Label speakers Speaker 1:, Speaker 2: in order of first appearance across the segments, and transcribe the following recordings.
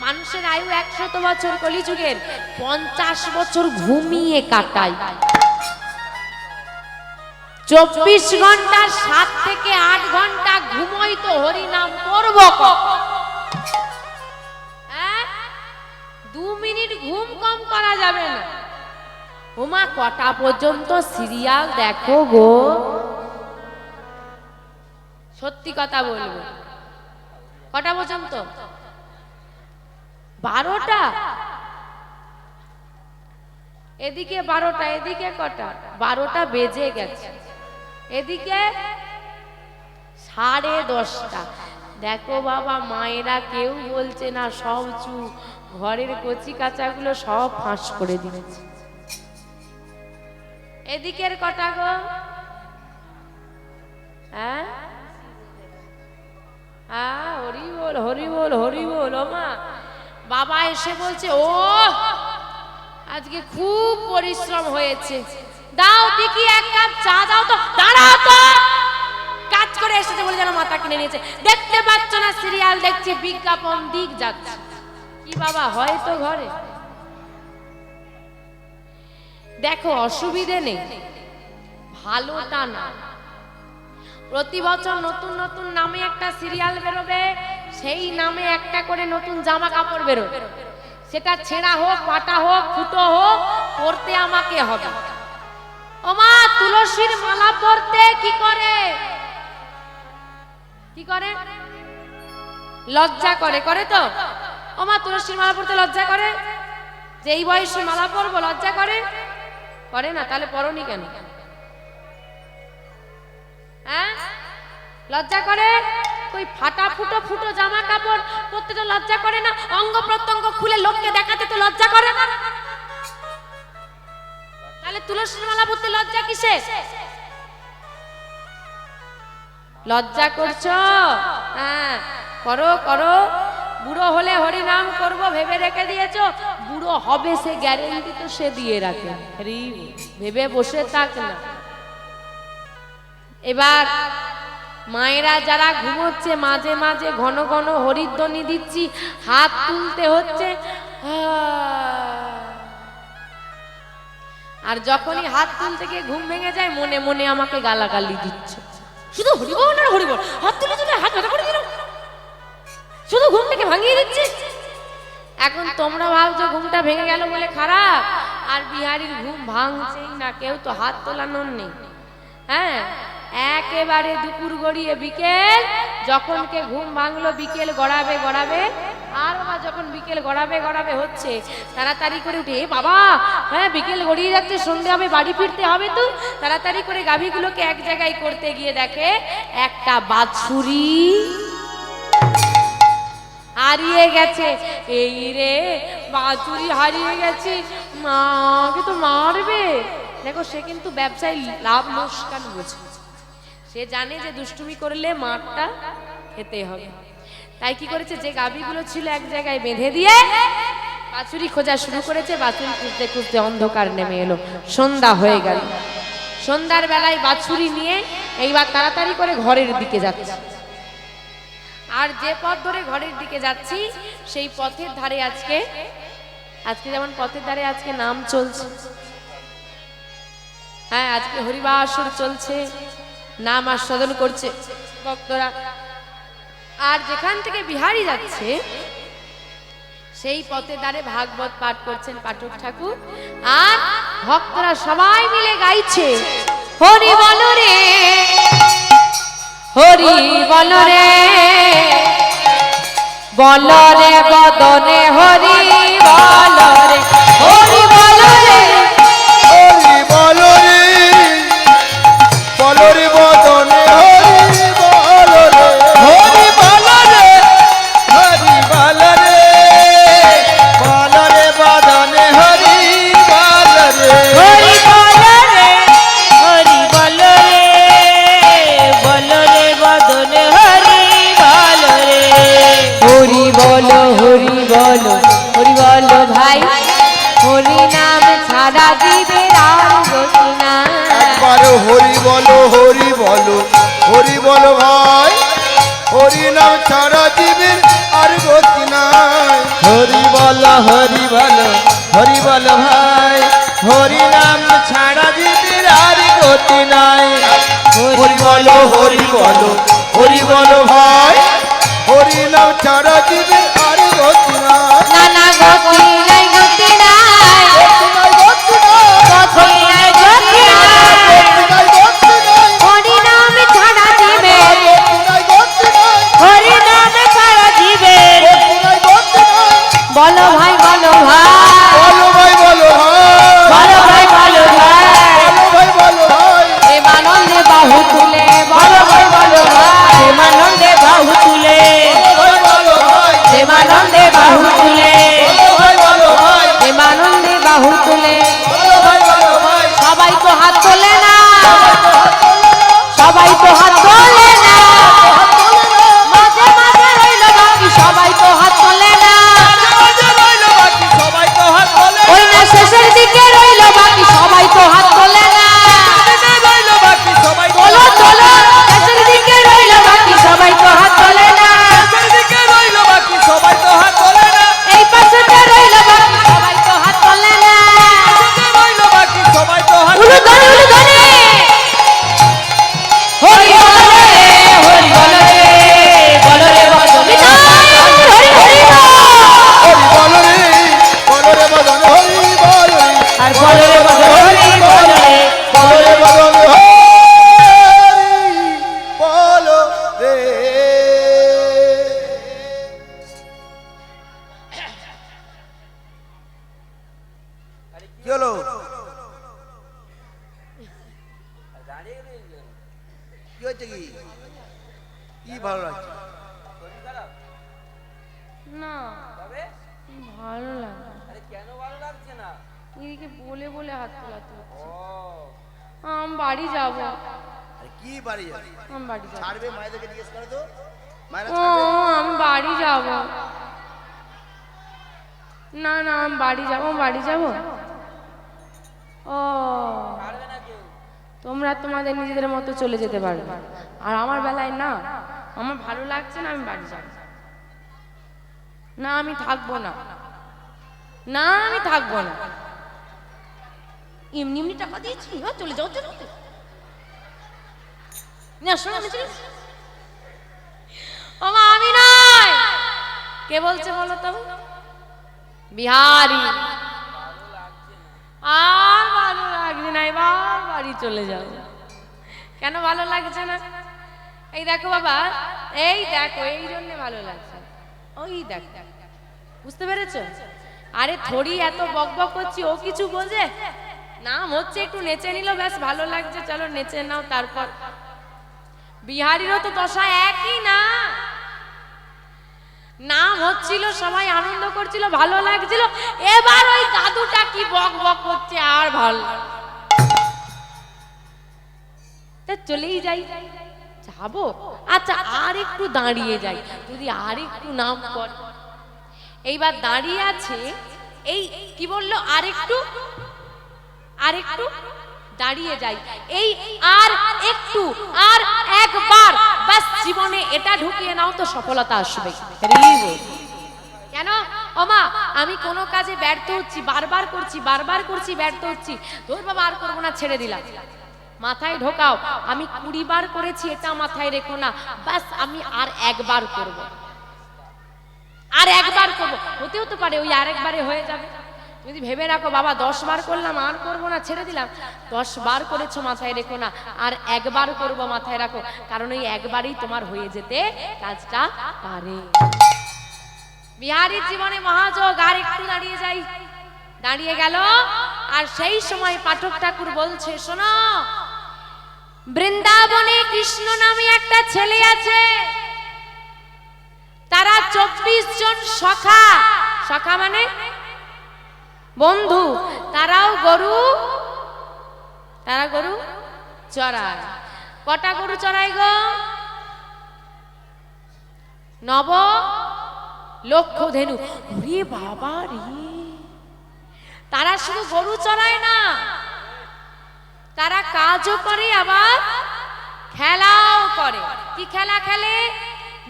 Speaker 1: মানুষের আয়ু 100 বছর, কলিযুগের 50 বছর ঘুমিয়ে কাটায়। 24 ঘন্টা 7 থেকে 8 ঘন্টা ঘুমোই তো হরিনাম করব। 2 মিনিট ঘুম কম করা যাবে না। ওমা কটা পর্যন্ত সিরিয়াল দেখো গো? সত্যি কথা বলবো, কটা পর্যন্ত? 12টা। এদিকে 12টা, এদিকে কটা? 12টা বেজে গেছে। এদিকে 10:30। দেখো বাবা, মায়েরা কেউ বলছে না, সব চুপ। ঘরের কচি কাচাগুলো সব ফাঁস করে দিয়েছে। এদিকের কটা গো? হ্যাঁ, হরি বল, হরি বল, হরি বল। মা বাবা এসে বলছে, ও আজকে খুব পরিশ্রম হয়েছে, দাও দেখি 1 কাপ চা দাও তো। দাঁড়াও তো, কাজ করে এসেছে বলে যেন মাথা কিনে নিয়েছে। দেখতে পাচ্ছ না সিরিয়াল দেখছে, বিজ্ঞাপন দিক যাচ্ছে। কি বাবা হয় তো ঘরে? দেখো অসুবিধে নেই, ভালোটা না। প্রতি বছর নতুন নতুন নামে একটা সিরিয়াল বেরোবে, সেই নামে একটা করে নতুন জামা কাপড় বেরোবে। সেটা ছেঁড়া হোক, পাটা হোক, ফুটো হোক, পরতে আমাকে হবে। ওমা তুলসীর মালা পরতে কি করে? কি করে? লজ্জা করে, করে তো? ওমা তুলসীর মালা পরতে লজ্জা করে? যে এই বয়সে মালা পরবো, লজ্জা করে? করে না? তাহলে পরনি কেন? হ্যাঁ, লজ্জা করে? কই ফাটা ফুটো ফুটো জামা কাপড় পরতে তো লজ্জা করে না? অঙ্গ প্রত্যঙ্গ খুলে লোককে দেখাতে তো লজ্জা করে না? তাহলে তুলসীর মালা পরতে লজ্জা কিসে? লজ্জা করছো? হ্যাঁ, করো করো। বুড়ো হলে হরি নাম করবো ভেবে রেখে দিয়েছো, বুড়ো হবে সে গ্যারেন্টি তো সে দিয়ে রাখে। ভেবে বসে থাক না। এবার মায়েরা যারা ঘুমোচ্ছে, মাঝে মাঝে ঘন ঘন হরিধ্বনি দিচ্ছি, হাত তুলতে হচ্ছে। আর যখনই হাত তুলতে গিয়ে ঘুম ভেঙে যায়, মনে মনে আমাকে গালাগালি দিচ্ছে, শুধু হরি বল আর হরি বল, হাত তুলে তুলে হাত ব্যথা করে দিল, শুধু ঘুম থেকে ভাঙিয়ে দিচ্ছে। এখন তোমরা ভাবছো ঘুমটা ভেঙে গেল বলে খারাপ, আর বিহারীর ঘুম ভাঙছেই না, কেউ তো হাত তোলানোর নেই। হ্যাঁ, একেবারে দুপুর গড়িয়ে বিকেল, যখন কে ঘুম ভাঙলো বিকেল গড়াবে গড়াবে, আর বাবা যখন বিকেল গড়াবে গড়াবে হচ্ছে, তাড়াতাড়ি করে উঠে, বাবা হ্যাঁ বিকেল গড়িয়ে যাচ্ছে, সন্ধে হবে, বাড়ি ফিরতে হবে তো। তাড়াতাড়ি করে গাভীগুলোকে এক জায়গায় করতে গিয়ে দেখে একটা বাছুরি হারিয়ে গেছে। এই রে, বাছুরি হারিয়ে গেছে, মাকে তো মারবে। দেখো সে কিন্তু ব্যবসায় লাভ লোকসান বোঝে, সে জানে যে দুষ্টুমি করলে মারটা খেতে হবে। তাই কি করেছে, যে গাভীগুলো ছিল এক জায়গায় বেঁধে দিয়ে বাছুরি খোঁজা শুরু করেছে। বাছুরি খুঁজতে খুঁজতে অন্ধকার নেমে এলো, সন্ধ্যা হয়ে গেল। সন্ধ্যার বেলায় বাছুরি নিয়ে এইবার তাড়াতাড়ি করে ঘরের দিকে যাচ্ছে। আর যে পথ ধরে ঘরের দিকে যাচ্ছি, সেই পথের ধারে আজকে যেমন পথের ধারে আজকে নাম চলছে, হ্যাঁ আজকে হরিবাসর চলছে, নাম আস্বাদন করছে ভক্তরা। আর যেখান থেকে বিহারী যাচ্ছে, সেই পথে দ্বারে ভাগবত পাঠ করছেন পাঠক ঠাকুর, আর ভক্তরা সবাই মিলে গাইছে, হরি বল রে, হরি বল রে, বল রে বদনে হরি বল রে, হরি বল রে,
Speaker 2: হরি বল রে, বল রে বদনে হরি বল রে, হরি বল রে, হরি বল রে, বল রে বদনে হরি বল রে,
Speaker 1: হরি বল রে, হরি বল রে, বল রে বদনে হরি বল রে, হরি বল, হরি বল, হরি বল ভাই, হরি নাম ছাড়া জীবের আর গতি নাই।
Speaker 2: একবার হরি বল, হরি বল, হরি বল ভাই, হরি নাম ছাড়া জীবের আর গতি নাই। হরি বল হরি বল হরি বল ভাই হরি নাম ছাড়া জীবের আর গতি নাই হরি বল হরি বল হরি বল ভাই হরি নাম ছাড়া জীবের আর গতি নাই
Speaker 1: নানা গতি নাই গতি নাই
Speaker 2: গতি নাই
Speaker 1: গতি নাই গতি নাই হরি নাম ছাড়া দিবে হরি নাম ছাড়া দিবে বলো ভাই বলো ভাই
Speaker 2: বলো ভাই বলো ভাই
Speaker 1: বলো ভাই বলো ভাই
Speaker 2: বলো ভাই বলো ভাই
Speaker 1: প্রেমানন্দে বাহু তুলে বলো ভাই বলো ভাই প্রেমানন্দে বাহু তুলে
Speaker 2: বলো ভাই
Speaker 1: প্রেমানন্দে বাহু তুলে
Speaker 2: ভাই বলো ভাই
Speaker 1: প্রেমানন্দে বাহু তুলে
Speaker 2: বলো ভাই বলো ভাই
Speaker 1: সবাই তো হাত তোলে না সবাই তো হাত তোলে না মাঝে মাঝে রইল বাকি সবাই তো হাত তোলে না
Speaker 2: সবাই তো হাত তোলে
Speaker 1: ওই না শেষের দিকে রইল বাকি সবাই তো হাত তোলে না
Speaker 2: সবাই
Speaker 1: তোলো তোলো শেষের দিকে রইল বাকি সবাই তো হাত তোলে না
Speaker 2: সবাই তো হাত তোলে না
Speaker 1: এই পাশেতে রইল বাকি সবাই তো হাত তোলে না
Speaker 2: সবাই তো হাত
Speaker 1: উলু ধরে হরি বল রে বল রে বল হরি হরি বল
Speaker 2: হরি বল রে বদন হরি বল রে
Speaker 1: আর বল রে বল হরি বল রে
Speaker 2: বল রে বদন হরি বল রে কি হলো কি হচ্ছে কি ভালো লাগছে
Speaker 1: না ভালো লাগে
Speaker 3: কেন ভালো লাগছে না?
Speaker 1: এদিকে বলে বলে হাত তোলাতে হচ্ছে আমি বাড়ি যাব
Speaker 2: আরে কি বাড়ি যাবে
Speaker 1: আমি বাড়ি যাব
Speaker 2: ছাড়বে মায়েদেরকে জিজ্ঞেস করে তো মায়েরা
Speaker 1: ও
Speaker 2: ছাড়বে
Speaker 1: আমি বাড়ি যাব না না আমি বাড়ি যাব ও তোমরা তোমাদের নিজেদের মতো চলে যেতে পারবে আর আমার বেলায় না আমার ভালো লাগছে না আমি বাড়ি যাব না আমি থাকবো না না আমি থাকবো না এমনি এমনি টাকা দিয়েছি হ্যাঁ চলে যাও চলো না শোনো আমি চলে ওমা আমি নাই কে বলছে বলো তো বিহারি আর ভালো লাগছে না এবার বাড়ি চলে যাও কেন ভালো লাগছে না এই দেখো বাবা এই দেখো এই জন্য ভালো লাগছে ওই দেখ বুঝতে পেরেছো আরে থোড়ি এত বক বক করছি ও কিছু বোঝে নাম হচ্ছে একটু নেচে নিল ব্যাস ভালো লাগছে চলো নেচে নাও তারপর বিহারিরও তো দশা একই না নাম হচ্ছিল সবাই আনন্দ করছিল ভালো লাগছিল এবার ওই দাদুটা কি বক বক করছে আর ভালো চলেই যাই যাবো আচ্ছা আর একটু দাঁড়িয়ে যাই যদি আর একটু নাম কর এইবার দাঁড়িয়ে আছে এই কি বললো আর একটু দাঁড়িয়ে যাই এই আর একটু আর একবার বাস জীবনে এটা ঢুকিয়ে নাও তো সফলতা আসবে কেন ওমা আমি কোনো কাজে ব্যর্থ হচ্ছি বারবার করছি ব্যর্থ হচ্ছি ধর বাবা আর করবো না ছেড়ে দিলাম মাথায় ঢোকাও আমি 20 বার করেছি এটা মাথায় রেখো না বাস আমি আর একবার করব হতেও তো পারে ওই আরেকবারে হয়ে যাবে যদি ভেবে রাখো বাবা 10 বার করলাম আর করবো না ছেড়ে দিলাম 10 বার করেছো মাথায় রেখো না আর একবার করব মাথায় রাখো কারণ ওই একবারই তোমার হয়ে যেতে কাজটা পারে বিহারীর জীবনে মহাযোগ আর একটু দাঁড়িয়ে যাই দাঁড়িয়ে গেল আর সেই সময় পাঠক ঠাকুর বলছে শোনো বৃন্দাবনে কৃষ্ণ নামে একটা ছেলে আছে তারা 24 জন সখা মানে বন্ধু তারা গরু চড়ায় কটা গরু চড়ায় গো 9 লক্ষ ধেনু ওরে বাবা রে তারা শুধু গরু চড়ায় না তারা কাজও করে আবার খেলাও করে কি খেলা খেলে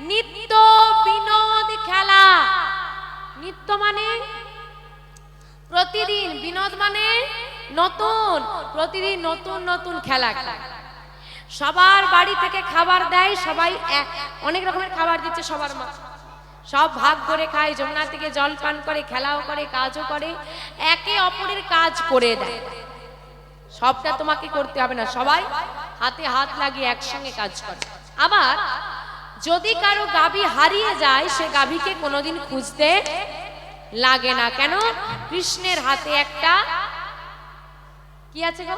Speaker 1: নিত্য বিনোদ খেলা নিত্য মানে প্রতিদিন, বিনোদ মানে নতুন, প্রতিদিন নতুন নতুন খেলা খেলায়। সবার বাড়ি থেকে খাবার দেয়, সবাই অনেক রকমের খাবার দিচ্ছে সবার মা, সব ভাগ করে খায়, যমুনা থেকে জল পান করে, খেলাও করে, কাজও করে, একে অপরের কাজ করে দেয়। সবটা তোমাকে করতে হবে না, সবাই হাতে হাত লাগিয়ে একসঙ্গে কাজ করে। আবার যদি কারো গাভী হারিয়ে যায়, সে গাভীকে কোনোদিন খুঁজতে লাগে না। কেন? কৃষ্ণের হাতে একটা কি আছে গো?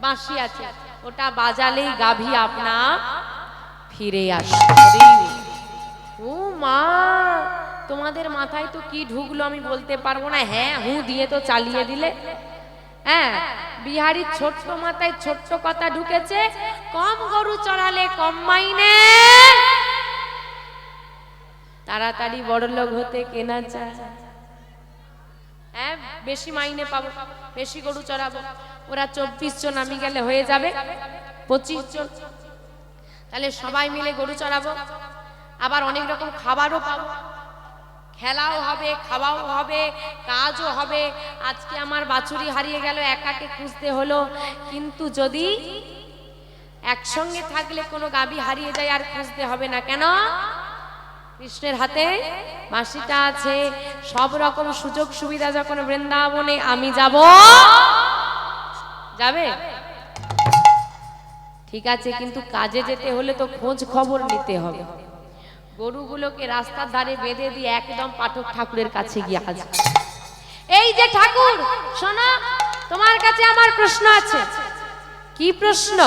Speaker 1: বাঁশি আছে, ওটা বাজালেই গাভী আপনা ফিরে আসে। ও মা, তোমাদের মাথায় তো কি ঢুকলো আমি বলতে পারবো না। হ্যাঁ হু দিয়ে তো চালিয়ে দিলে। হ্যাঁ, বিহারীর ছোট্ট মাথায় ছোট্ট কথা ঢুকেছে, কম গরু চড়ালে কম মাইনে, তাড়াতাড়ি বড়লোক হতে কেনা চায়। হ্যাঁ, বেশি মাইনে পাবো, বেশি গরু চড়াবো। ওরা 24 জন, আমি গেলে হয়ে যাবে 25 জন, তাহলে সবাই মিলে গরু চড়াবো। আবার অনেক রকম খাবারও পাবো, খেলাও হবে, খাওয়াও হবে, কাজও হবে। আজকে আমার বাছুরি হারিয়ে গেল, একাকে খুঁজতে হলো। কিন্তু যদি একসঙ্গে থাকলে কোনো গাভী হারিয়ে যায় আর খুঁজতে হবে না। কেন? কৃষ্ণের হাতে বাঁশিটা আছে। সব রকম সুযোগ সুবিধা যখন বৃন্দাবনে আমি যাব, যাবে? ঠিক আছে, কিন্তু কাজে যেতে হলে তো খোঁজ খবর নিতে হবে। গরুগুলোকে রাস্তার ধারে বেঁধে দিয়ে একদম পাঠক ঠাকুরের কাছে গিয়ে হাজির। এই যে ঠাকুর, শোনো, তোমার কাছে আমার প্রশ্ন আছে। কি প্রশ্ন?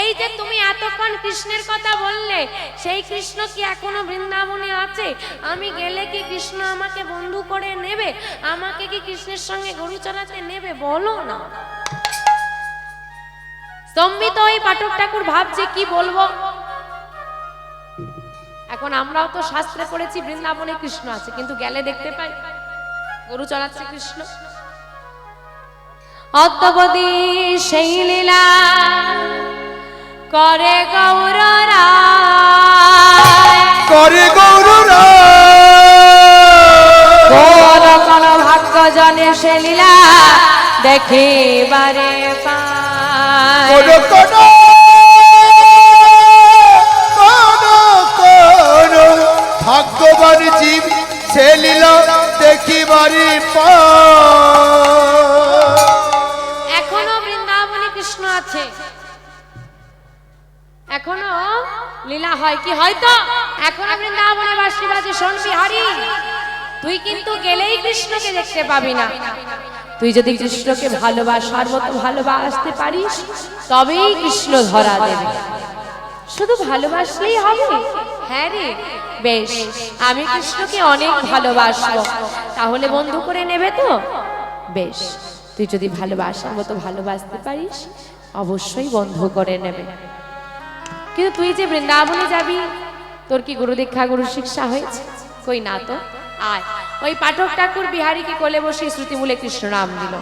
Speaker 1: এই যে তুমি এতক্ষণ কৃষ্ণের কথা বললে, সেই কৃষ্ণ কি এখনো বৃন্দাবনে আছে? আমি গেলে কি কৃষ্ণ আমাকে বন্ধু করে নেবে? আমাকে কি কৃষ্ণের সঙ্গে গরু চড়াতে নেবে? বলো না। স্তম্ভিত ওই পাঠক ঠাকুর ভাবছে কি বলবো। এখন আমরাও তো শাস্ত্রে পড়েছি বৃন্দাবনে কৃষ্ণ আছে, কিন্তু গেলে দেখতে পাই গরু চড়াচ্ছে কৃষ্ণ। অদ্যাবধি সেই লীলা করে গৌর
Speaker 2: করে গৌর
Speaker 1: কোন কোন ভাগ্য জনে সে লীলা দেখিবারে পায়।
Speaker 2: কোন কোন ভাগ্যবান জীব সে লীলা দেখিবারে পায়।
Speaker 1: এখনো বৃন্দাবনে কৃষ্ণ আছে, এখনো লীলা হয়। কি হয়তো এখনো বৃন্দাবনে বাঁশি বাজে। শোন বিহারী, তুই কিন্তু গেলেই কৃষ্ণকে দেখতে পাবি না। তুই যদি কৃষ্ণকে ভালোবাসার মতো ভালোবাসতে পারিস, তবেই কৃষ্ণ ধরা দেবে। শুধু ভালোবাসলেই হবে? হ্যাঁ রে, বেশ, আমি কৃষ্ণকে অনেক ভালোবাসবো, তাহলে বন্ধু করে নেবে তো? বেশ, তুই যদি ভালোবাসার মতো ভালোবাসতে পারিস, অবশ্যই বন্ধু করে নেবে। কিন্তু তুই যে বৃন্দাবনে যাবি, তোর কি গুরু দীক্ষা গুরু শিক্ষা হয়েছে? কই না তো। আয়, ওই পাঠক ঠাকুর বিহারীকে কোলে বসে শ্রুতিমূলে কৃষ্ণ নাম দিল।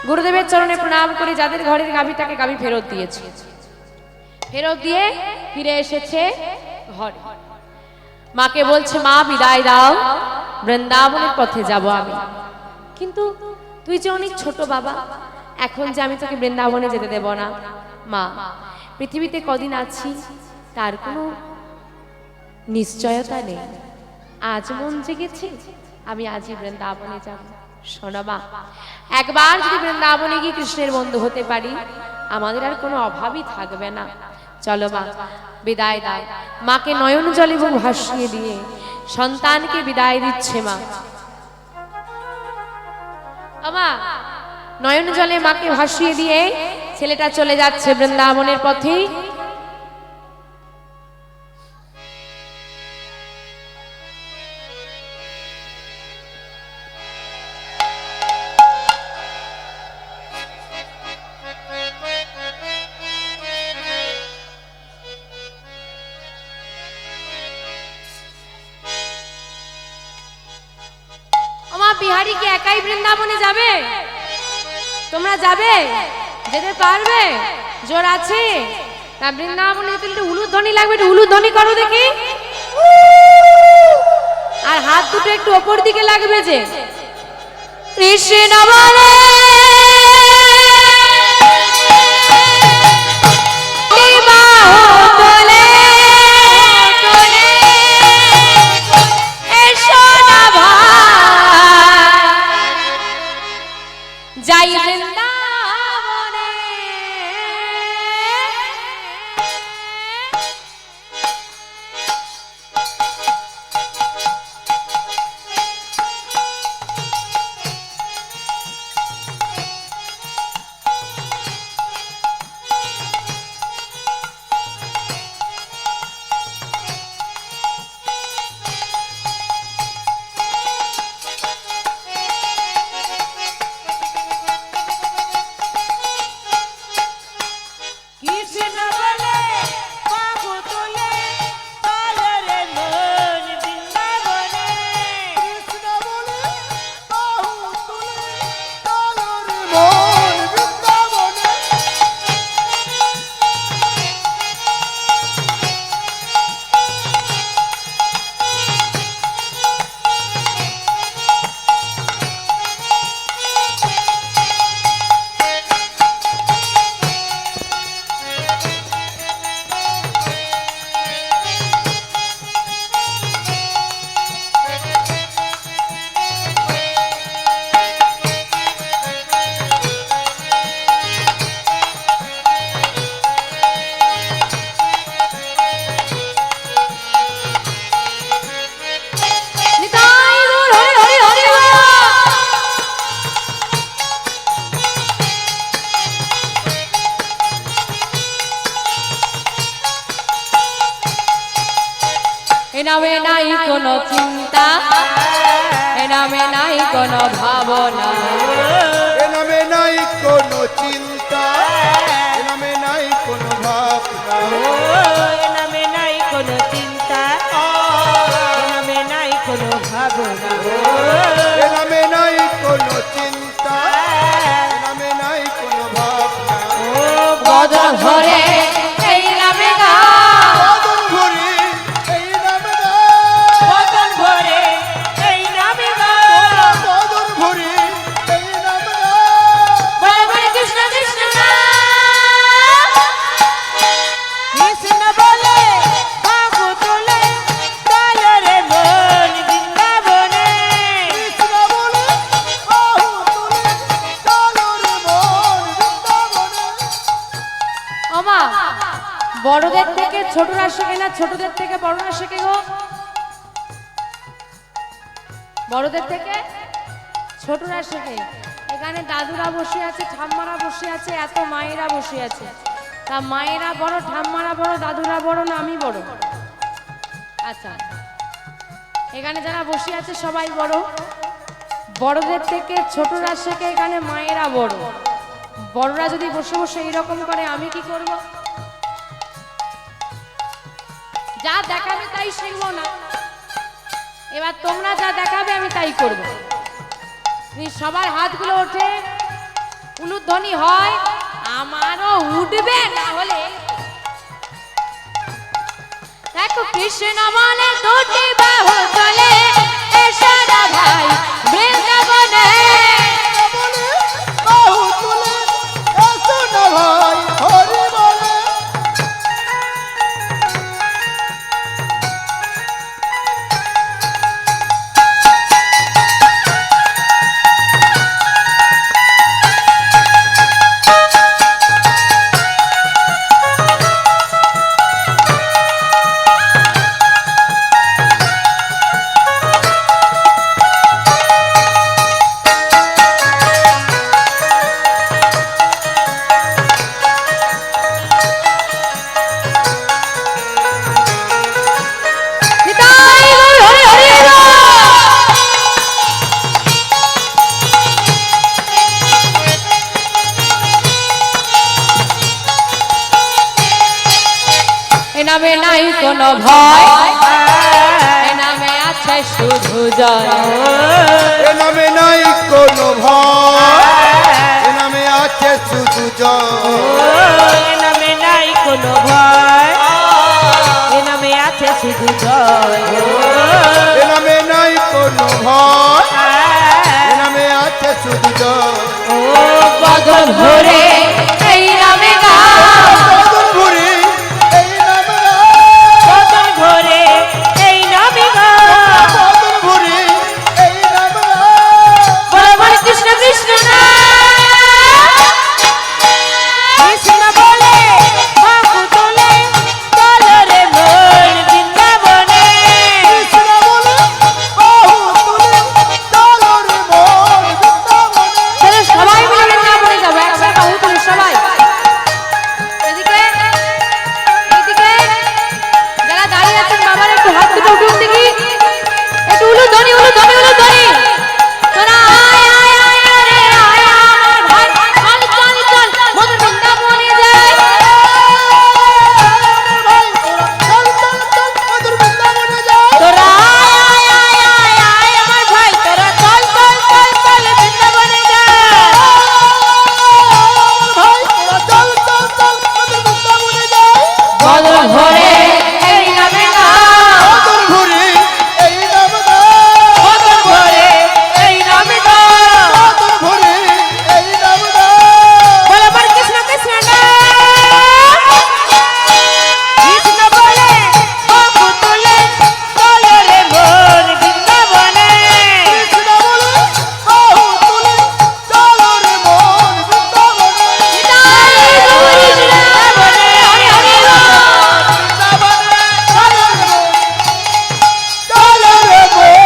Speaker 1: গুরুদেবের চরণে প্রণাম করে যাদের ঘরের গাভীটাকে গাভী ফেরত দিয়েছে, ফেরত দিয়ে ফিরে এসেছে ঘরে। মাকে বলছে, মা বিদায় দাও, বৃন্দাবনের পথে যাব আমি। কিন্তু তুই যে অনেক ছোট বাবা, এখন যে আমি তোকে বৃন্দাবনে যেতে দেব না। মা, পৃথিবীতে কদিন আছি তার কোনো নিশ্চয়তা নেই। আজ মন জেগেছে, আমি আজই বৃন্দাবনে যাব। শোনো মা, একবার যদি বৃন্দাবনে গিয়ে কৃষ্ণের বন্ধু হতে পারি, আমাদের আর কোনো অভাবই থাকবে না। চলো মা, বিদায় দাও। মাকে নয়ন জলে এবং ভাসিয়ে দিয়ে সন্তানকে বিদায় দিচ্ছে মা। আমা, নয়ন জলে মাকে ভাসিয়ে দিয়ে ছেলেটা চলে যাচ্ছে বৃন্দাবনের পথে। বিহারী কি একাই বৃন্দাবনে যাবে? তোমরা যাবে? যেতে পারবে? জোর আছে? তা বৃন্দাবনে একটু উলুধ্বনি লাগবে, একটু উলুধ্বনি করো দেখি। আর হাত দুটো একটু ওপর দিকে লাগবে যে কৃষ্ণ বলে যাই বৃন্দাবনে এ নামে নাই কোনো চিন্তা, এ নামে নাই কোনো ভাবনা,
Speaker 2: এ নামে নাই কোনো চিন্তা, এ নামে নাই কোনো ভাবনা,
Speaker 4: এ নামে নাই কোনো চিন্তা, এ নামে নাই কোনো ভাবনা,
Speaker 2: এ নামে নাই কোনো চিন্তা, এ নামে নাই কোনো ভাবনা।
Speaker 1: বদন ভরে এই নামে গা,
Speaker 2: বদন ভরে এই নামে গা,
Speaker 4: বদন ভরে এই নামে গা,
Speaker 2: বদন ভরে এই নামে গা।
Speaker 1: বলে বলে কৃষ্ণ কৃষ্ণ
Speaker 4: কৃষ্ণ বলে বাবু তোলে চলে রে মন বৃন্দাবনে,
Speaker 2: কৃষ্ণ বলে বাহু তুলে চলো রে মন বৃন্দাবনে।
Speaker 1: ওমা বড়দের থেকে ছোটরা শেখে না, ছোটদের থেকে বড়রা শেখে গো। বড়দের থেকে ছোটরা শেখে। এখানে দাদুরা বসে আছে, ঠাম্মারা বসে আছে, এত মায়েরা বসে আছে। তা মায়েরা বড়, ঠাম্মারা বড়, দাদুরা বড় না আমি বড়? আচ্ছা, এখানে যারা বসে আছে সবাই বড়। বড়দের থেকে ছোটরা শেখে, এখানে মায়েরা বড়। বড়রা যদি বসে বসে এইরকম করে আমি কি করব? যা দেখাবে তাই শিখবো না। এবার তোমরা যা দেখাবে আমি তাই করব। সবার হাতগুলো ওঠে, উলুধ্বনি হয়, আমারও উঠবে, না হলে দেখো কৃষ্ণ মানে দুটি বাহু তলে এসো না ভাই বৃন্দাবনে,
Speaker 2: বলে বাহু তুলে এসো না ভাই হরি বলে।
Speaker 1: এ নামে নাই কোনো ভয়, এ নামে আছে শুধু জয়।
Speaker 2: এ নামে নাই কোনো ভয়, এ নামে আছে শুধু জয়।
Speaker 4: এ নামে নাই কোনো ভয়, এ নামে আছে শুধু জয়,
Speaker 2: এ নামে নাই শুধু জল
Speaker 1: ও বদন ভরে এই নামে গাও
Speaker 2: বদন ভরে এই নাম গাও
Speaker 4: বদন ভরে এই নামে গাও
Speaker 2: বদন ভরে এই নাম গাও
Speaker 1: বলে বলে কৃষ্ণ কৃষ্ণ না
Speaker 4: কৃষ্ণ বলে বাবু তোলে চলো রে মন বৃন্দাবনে
Speaker 2: কৃষ্ণ বলে বাহু তুলে চলো রে মন বৃন্দাবনে
Speaker 1: তাহলে সবাই মিলে বৃন্দাবনে যাবো একসাথে বাহু তুলে সবাই এদিকে এইদিকে যারা দাঁড়িয়ে আছেন বাবার একটু হাত দুটো উঠুন দেখি একটু উলু ধ্বনি উলু ধ্বনি উলু ধ্বনি তোরা আয় আয় আয় রে আয় আমার ভাই চল চল চল মধুর বৃন্দাবনে যাই
Speaker 2: ভাই চল চল চল মধুর বৃন্দাবনে যাই
Speaker 4: তোরা আয় আয় আয় আয় আমার ভাই তোরা চল চল চল চল বৃন্দাবনে যা
Speaker 2: ভাই চল চল চল মধুর বৃন্দাবনে যাই
Speaker 1: বদল ভরে এই নামে গাও
Speaker 2: বদন ভরে এই নাম গাও
Speaker 4: বদন ভরে এই নামে গাও
Speaker 2: বদন ভরে এই নাম গাও
Speaker 4: বলে বল কৃষ্ণ কৃষ্ণ না কৃষ্ণ বলে বাবু তোলে চলো রে মন বৃন্দাবনে
Speaker 2: কৃষ্ণ বলে বাহু তুলে চলো রে মন বৃন্দাবনে
Speaker 1: বৃন্দাবনে হরি হরি
Speaker 2: বৃন্দাবনে চলো রে মন চলো রে মন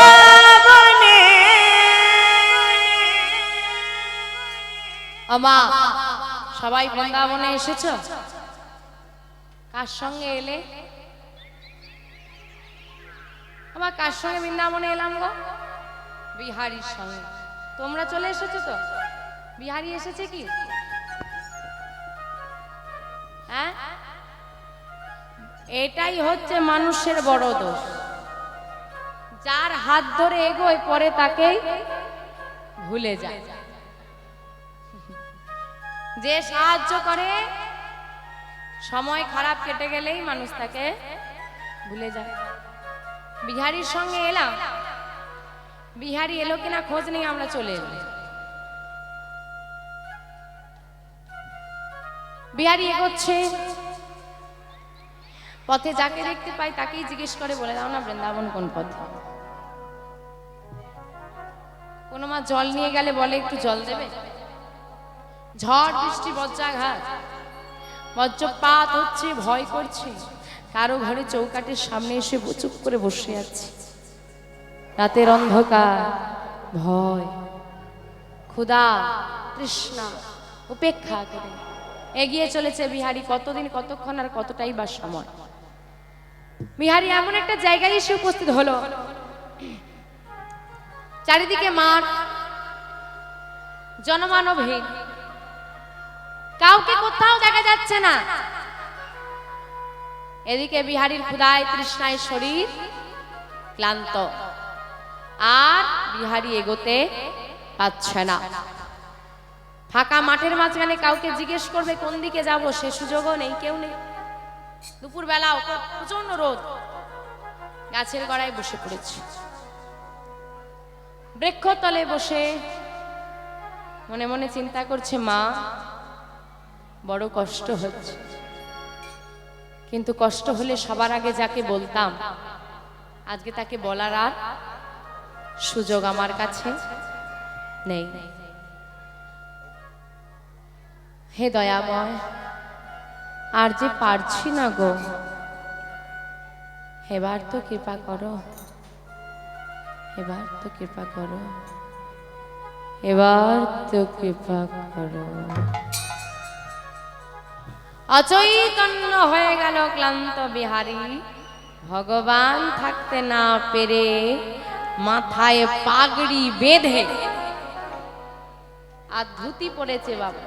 Speaker 4: বৃন্দাবনে
Speaker 1: আমা সবাই বৃন্দাবনে এসেছো কার সঙ্গে এলে আমার কার সঙ্গে বৃন্দাবনে এলাম গো বিহারীর সঙ্গে তোমরা চলে এসেছো তো বিহারী এসেছে কি হ্যাঁ এটাই হচ্ছে মানুষের বড় দোষ যার হাত ধরে এগোয় পরে তাকেই ভুলে যায় যে সাহায্য করে সময় খারাপ কেটে গেলেই মানুষ তাকে ভুলে যায় বিহারীর সঙ্গে এলাম বিহারী এলো কিনা খোঁজ নেই আমরা চলে এলাম বিহারী এগোচ্ছে পথে যাকে দেখতে পাই তাকেই জিজ্ঞেস করে বলে দাও না বৃন্দাবন কোন পথে কোনো মা জল নিয়ে গেলে বলে একটু জল দেবে ঝড় বৃষ্টি বজ্রাঘাত বজ্রপাত হচ্ছে ভয় করছে কারো ঘরে চৌকাঠের সামনে এসে চুপ করে বসে আছে রাতের অন্ধকার ভয় ক্ষুধা তৃষ্ণা উপেক্ষা করে এগিয়ে চলেছে বিহারী কতদিন কতক্ষণ আর কতটাই বা সময় বিহারী এমন একটা জায়গায় এসে উপস্থিত হলো চারিদিকে মাঠ জনমানবহীন কাউকে কোথাও দেখা যাচ্ছে না এদিকে বিহারীর ক্ষুধায় তৃষ্ণায় শরীর ক্লান্ত আর বিহারী এগোতে পারছে না ফাঁকা মাঠের মাঝখানে কাউকে জিজ্ঞেস করবে কোন দিকে যাব সে সুযোগও নেই কেউ নেই দুপুর বেলাও প্রচন্ড রোদ গাছের গোড়ায় বসে পড়েছে বৃক্ষতলে বসে মনে মনে চিন্তা করছে মা বড় কষ্ট হচ্ছে কিন্তু কষ্ট হলে সবার আগে যাকে বলতাম আজকে তাকে বলার আর সুযোগ আমার কাছে নেই হে দয়াময় আর যে পারছি না গো এবার তো কৃপা করো এবার তো কৃপা করো এবার তো কৃপা করো অচৈতন্য হয়ে গেল ক্লান্ত বিহারী ভগবান থাকতে না পেরে মাথায় পাগড়ি বেঁধে আর ধুতি পড়েছে বাবা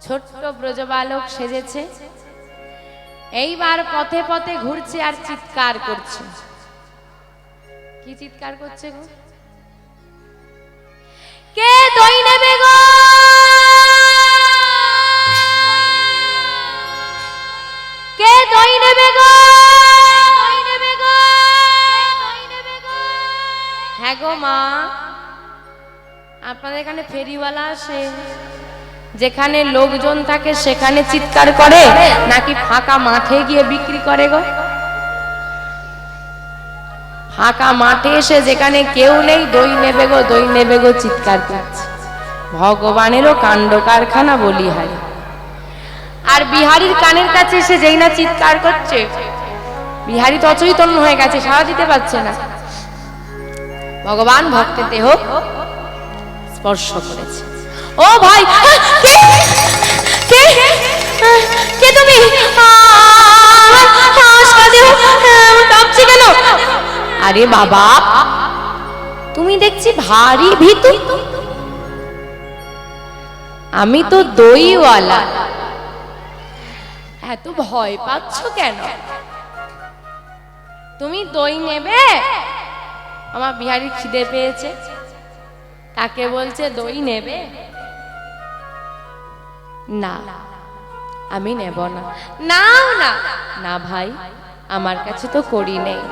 Speaker 1: ছোট্ট ব্রজবালক সেজেছে এইবার পথে পথে ঘুরছে আর চিৎকার করছে কি চিৎকার করছে গো কে দই নেবে গো কে দই নেবে গো হ্যাঁ গো মা, আপনাদের এখানে ফেরিওয়ালা আসে, যেখানে লোকজন থাকে সেখানে চিৎকার করে নাকি ফাঁকা মাঠে গিয়ে বিক্রি করে গো? ফাঁকা মাঠে এসে যেখানে কেউ নেই দই নেবে গো, দই নেবে গো চিৎকার করছে। ভগবানেরও কাণ্ড কারখানা বলি হয়। আর বিহারীর কানের কাছে এসে যেই না চিৎকার করছে, বিহারী তো অচৈতন্য হয়ে গেছে, সাড়া দিতে পারছে না। ভগবান ভক্তের দেহ স্পর্শ করেছে। ও ভাই, কে কে কে তুমি? কাঁপছি কেন? আরে বাবা, তুমি দেখছি ভারী ভীতু। আমি তো দইওয়ালা, এত ভয় পাচ্ছ কেন? তুমি দই নেবে? আমার বিহারি খিদে পেয়েছে, তাকে বলছে দই নেবে? না, আমি নেব না। নাও না। না ভাই, আমার কাছে তো করি নেই।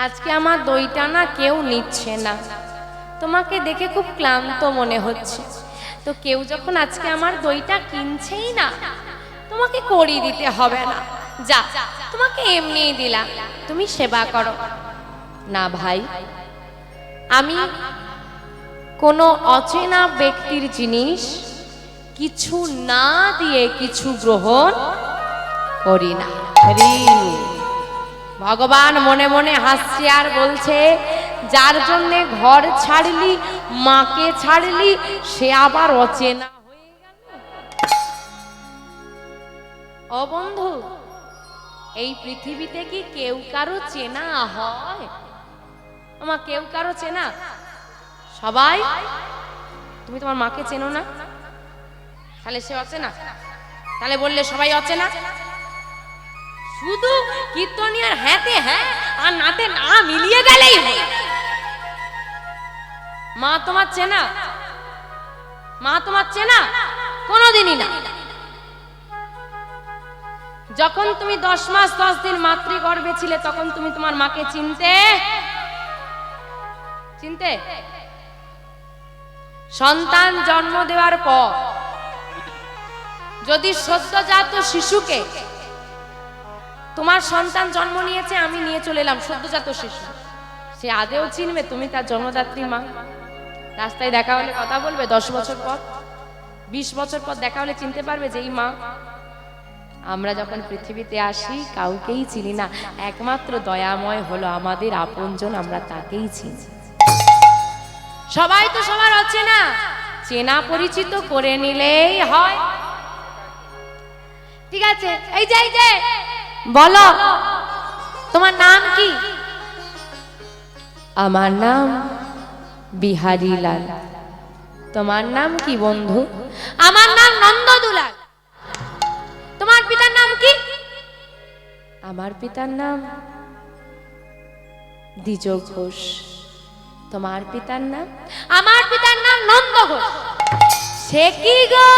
Speaker 1: আজকে আমার দইটা না কেউ নিচ্ছে না, তোমাকে দেখে খুব ক্লান্ত মনে হচ্ছে। তো কেউ যখন আজকে আমার দইটা কিনছেই না, তোমাকে করি দিতে হবে না। যা, তোমাকে এমনিই দিলাম, তুমি সেবা করো। না ভাই, আমি কোনো অচেনা ব্যক্তির জিনিস কিছু না দিয়ে কিছু গ্রহণ করি না। ভগবান মনে মনে হাসছে আর বলছে, যার জন্যে ঘর ছাড়লি, মাকে ছাড়লি, সে আবার অচেনা হয়ে গেল। ও বন্ধু, এই পৃথিবীতে কি কেউ কারো চেনা হয়? আমার কেউ কারো চেনা? সবাই? তুমি তোমার মাকে চেনো না, তাহলে সে অচেনা? তাহলে বললে সবাই অচেনা? শুধু কীর্তনিয়ার হ্যাঁতে হ্যাঁ আর নাতে না মিলিয়ে গেলেই মা তোমার চেনা? মা তোমার চেনা? কোনোদিনই না। যখন তুমি 10 মাস 10 দিন মাতৃগর্ভে ছিলে, তখন তুমি তোমার মাকে চিনতে? চিনতে? সন্তান জন্ম দেওয়ার পর যদি সদ্যজাত শিশুকে, তোমার সন্তান জন্ম নিয়েছে, আমি নিয়ে চলে এলাম সদ্যজাত শিশু, সে আদেও চিনবে তুমি তার জন্মদাত্রী মা? রাস্তায় দেখা হলে কথা বলবে? 10 বছর পর, 20 বছর পর দেখা হলে চিনতে পারবে যে এই মা? আমরা যখন পৃথিবীতে আসি কাউকেই চিনি না, একমাত্র দয়াময় হলো আমাদের আপনজন, আমরা তাকেই চিনি। সবাই তো সবার অচেনা, চেনা পরিচিত করে নিলেই হয়। ঠিক আছে, এই যে বলো, তোমার নাম কি? আমার নাম বিহারী লাল। তোমার নাম কি বন্ধু? আমার নাম নন্দদুলাল। তোমার পিতার নাম কি? আমার পিতার নাম দ্বিজ ঘোষ। তোমার পিতার নাম? আমার পিতার নাম নন্দ ঘোষ। সে কি গো,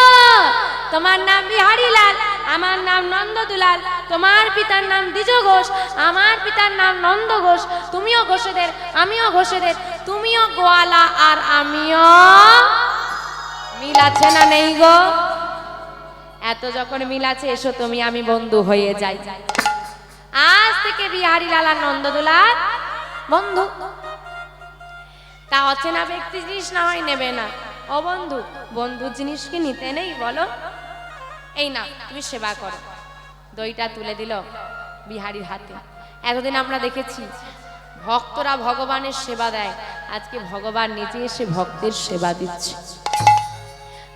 Speaker 1: তোমার নাম বিহারী লাল, আমার নাম নন্দদুলাল, তোমার পিতার নাম দ্বিজ ঘোষ, আমার পিতার নাম নন্দ ঘোষ। তুমিও ঘোষেদের, আমিও ঘোষেদের, তুমিও গোয়ালা আর আমিও। মিল আছে না নেই গো? এত যখন মিল আছে, এসো তুমি আমি বন্ধু হয়ে যাই। আজ থেকে বিহারী লাল আর নন্দদুলাল বন্ধু। তা অচেনা ব্যক্তি জিনিস না হয় নেবে না। ও বন্ধু, বন্ধু জিনিস কি নিতে নেই বলো? এই না, তুমি সেবা করো। দইটা তুলে দিল বিহারীর হাতে। এতদিন আমরা দেখেছি ভক্তরা ভগবানের সেবা দেয়, আজকে ভগবান নিজে এসে ভক্তের সেবা দিচ্ছে।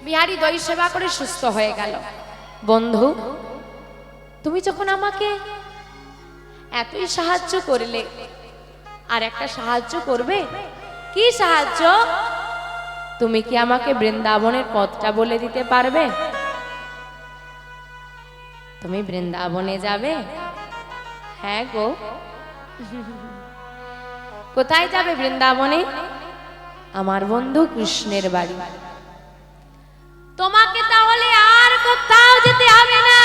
Speaker 1: বিহারী দই সেবা করে সুস্থ হয়ে গেল। বন্ধু, তুমি যখন আমাকে এতই সাহায্য করলে, আর একটা সাহায্য করবে? কি সাহায্য? তুমি কি আমাকে বৃন্দাবনের পথটা বলে দিতে পারবে? তুমি বৃন্দাবনে যাবে? হ্যাঁ গো। কোথায় যাবে বৃন্দাবনে? আমার বন্ধু কৃষ্ণের বাড়ি। তোমাকে তাহলে আর কোথাও যেতে হবে না,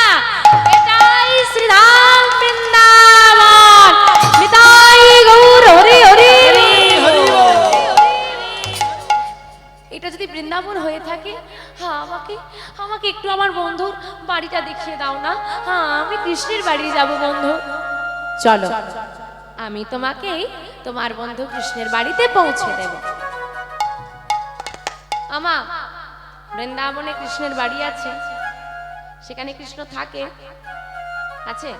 Speaker 1: এটাই শ্রীধাম বৃন্দাবন। নিতাই গৌর বাড়িটা দেখিয়ে দাও না। হ্যাঁ, আমি কৃষ্ণের বাড়ি যাব বন্ধু। চলো, আমি তোমাকে তোমার বন্ধু কৃষ্ণের বাড়িতে পৌঁছে দেব। আমা, বৃন্দাবনে কৃষ্ণের বাড়ি আছে, সেখানে কৃষ্ণ থাকে আছে?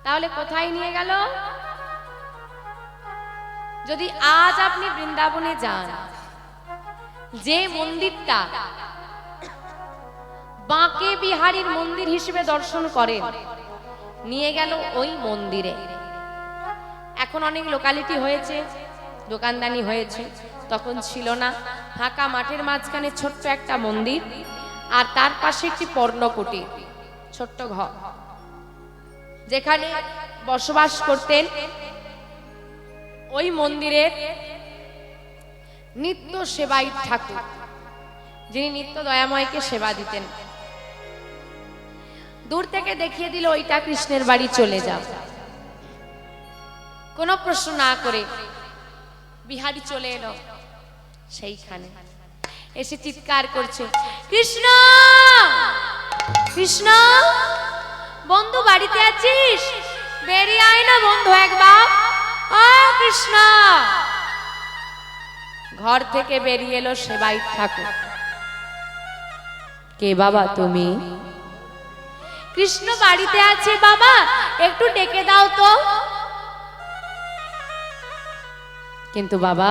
Speaker 1: তাহলে কোথায় নিয়ে গেল? যদি আজ আপনি বৃন্দাবনে যান, যে মন্দিরটা বাঁকে বিহারীর মন্দির হিসেবে দর্শন করেন, নিয়ে গেল ওই মন্দিরে। এখন অনেক লোকালিটি হয়েছে, দোকানদানি হয়েছে, তখন ছিল না। ফাঁকা মাঠের মাঝখানে ছোট্ট একটা মন্দির, আর তার পাশে একটি পর্ণকুটি, ছোট্ট ঘর, যেখানে বসবাস করতেন ওই মন্দিরের নিত্য সেবাই ঠাকুর, যিনি নিত্য দয়াময়কে সেবা দিতেন। দূর থেকে দেখিয়ে দিল ওইটা কৃষ্ণের বাড়ি, চলে যাও। কোনো প্রশ্ন না করে বিহারী চলে এলো সেইখানে, এসে চিৎকার করছে, কৃষ্ণ কৃষ্ণ, বন্ধু বাড়িতে আছিস? বেরিয়ে আয় না বন্ধু একবার। ও কৃষ্ণ! ঘর থেকে বেরিয়ে এলো সেবাই ঠাকুর। কে বাবা তুমি? কৃষ্ণ বাড়িতে আছে বাবা, একটু ডেকে দাও তো। কিন্তু বাবা,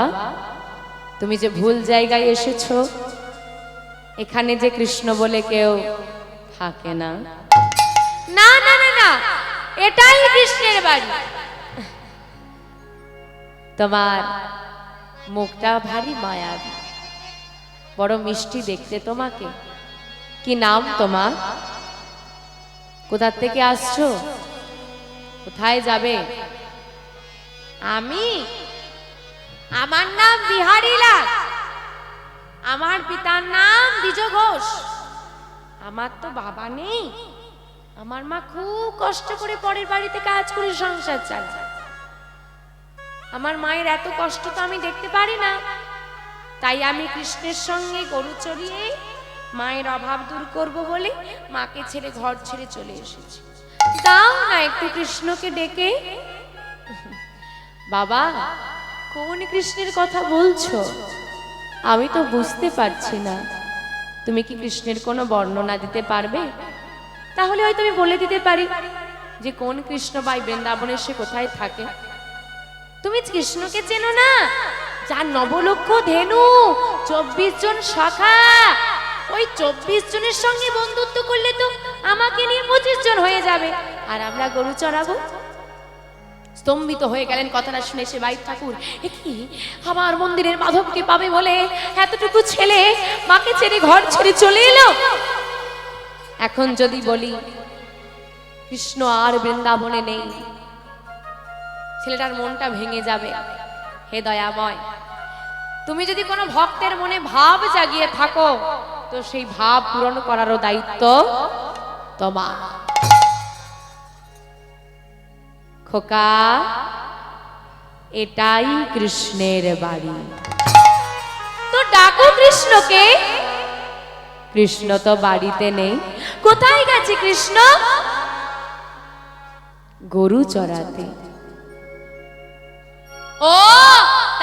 Speaker 1: তুমি যে ভুল জায়গায় এসেছো, এখানে যে কৃষ্ণ বলে কেউ থাকে না। না না না না, এটাই কৃষ্ণের বাড়ি। তোমার মুখটা ভারী মায়াবী, বড় মিষ্টি দেখতে তোমাকে। কি নাম তোমার? কোথা থেকে আসছো? কোথায় যাবে? আমার নাম বিহারীলাল, আমার পিতার নাম দ্বিজ ঘোষ। আমার তো বাবা নেই, আমার মা খুব কষ্ট করে পরের বাড়িতে কাজ করে সংসার চালায়। আমার মায়ের এত কষ্ট তো আমি দেখতে পারি না, তাই আমি কৃষ্ণের সঙ্গে গরু চড়িয়ে মায়ের অভাব দূর করব বলে মাকে ছেড়ে ঘর ছেড়ে চলে এসেছি। দাও না একটু কৃষ্ণকে ডেকে। বাবা, কোন কৃষ্ণের কথা বলছো? আমি তো বুঝতে পারছি না। তুমি কি কৃষ্ণের কোনো বর্ণনা দিতে পারবে? তাহলে হয়তো আমি বলে দিতে পারি যে কোন কৃষ্ণ বা বৃন্দাবনে সে কোথায় থাকে। তুমি কৃষ্ণকে চেনো না? যার নবলক্ষ ধেনু, 24 জন সখা, ওই 24 জনের সঙ্গে বন্ধুত্ব করলে তো আমাকে নিয়ে 25 জন হয়ে যাবে, আর আমরা গরু চড়াবো। স্তম্ভিত হয়ে গেলেন কথাটা শুনে সেবাই ঠাকুর। কি আমার মন্দিরের মাধবকে পাবে বলে এতটুকু ছেলে মাকে ছেড়ে ঘর ছেড়ে চলে এলো। এখন যদি বলি কৃষ্ণ আর বৃন্দাবনে নেই, ছেলেটার মনটা ভেঙে যাবে। হে দয়াময়, তুমি যদি কোনো ভক্তের মনে ভাব জাগিয়ে থাকো, তো সেই ভাব পূরণ করারও দায়িত্ব তোমার। খোকা, এটাই কৃষ্ণের বাড়ি, তো ডাকো কৃষ্ণকে। কৃষ্ণ তো বাড়িতে নেই। কোথায় গেছে কৃষ্ণ? গরু চড়াতে। ও,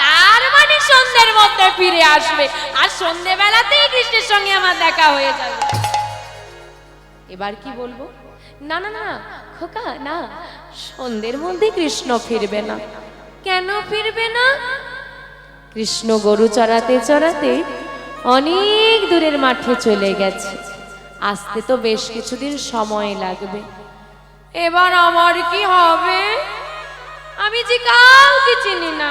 Speaker 1: তার মানে সন্ধ্যের মধ্যে ফিরে আসবে, আর সন্ধ্যেবেলাতেই কৃষ্ণের সঙ্গে আমার দেখা হয়ে যাবে। এবার কি বলবো? না না না খোকা, না, সন্ধ্যের মধ্যে কৃষ্ণ ফিরবে না। কেন ফিরবে না? কৃষ্ণ গরু চড়াতে চড়াতে অনেক দূরের মাঠে চলে গেছে, আসতে তো বেশ কিছুদিন সময় লাগবে। এবার আমার কি হবে? আমি যে কাউকে চিনি না,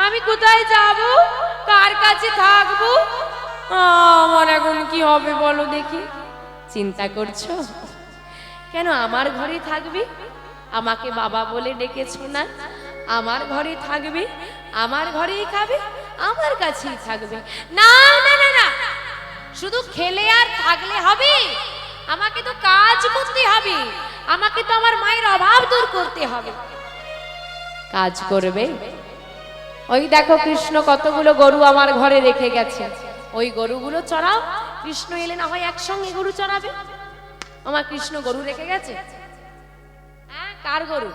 Speaker 1: আমি কোথায় যাব, কার কাছে থাকবো? আমার এখন কি হবে বলো দেখি। চিন্তা করছো কেন? আমার ঘরে থাকবি, আমাকে বাবা বলে ডেকেছো না? আমার ঘরে থাকবে, আমার ঘরেই খাবে, আমার কাছেই থাকবে। না না না না, শুধু খেলে আর থাকলে হবে? আমাকে তো কাজ করতে হবে, আমাকে তো আমার মায়ের অভাব দূর করতে হবে। কাজ করবে? ওই দেখো কৃষ্ণ কতগুলো গরু আমার ঘরে রেখে গেছে, ওই গরুগুলো চড়াও, কৃষ্ণ এলে না হয় একসঙ্গে গরু চড়াবে। আমার কৃষ্ণ গরু রেখে গেছে। হ্যাঁ, কার গরু?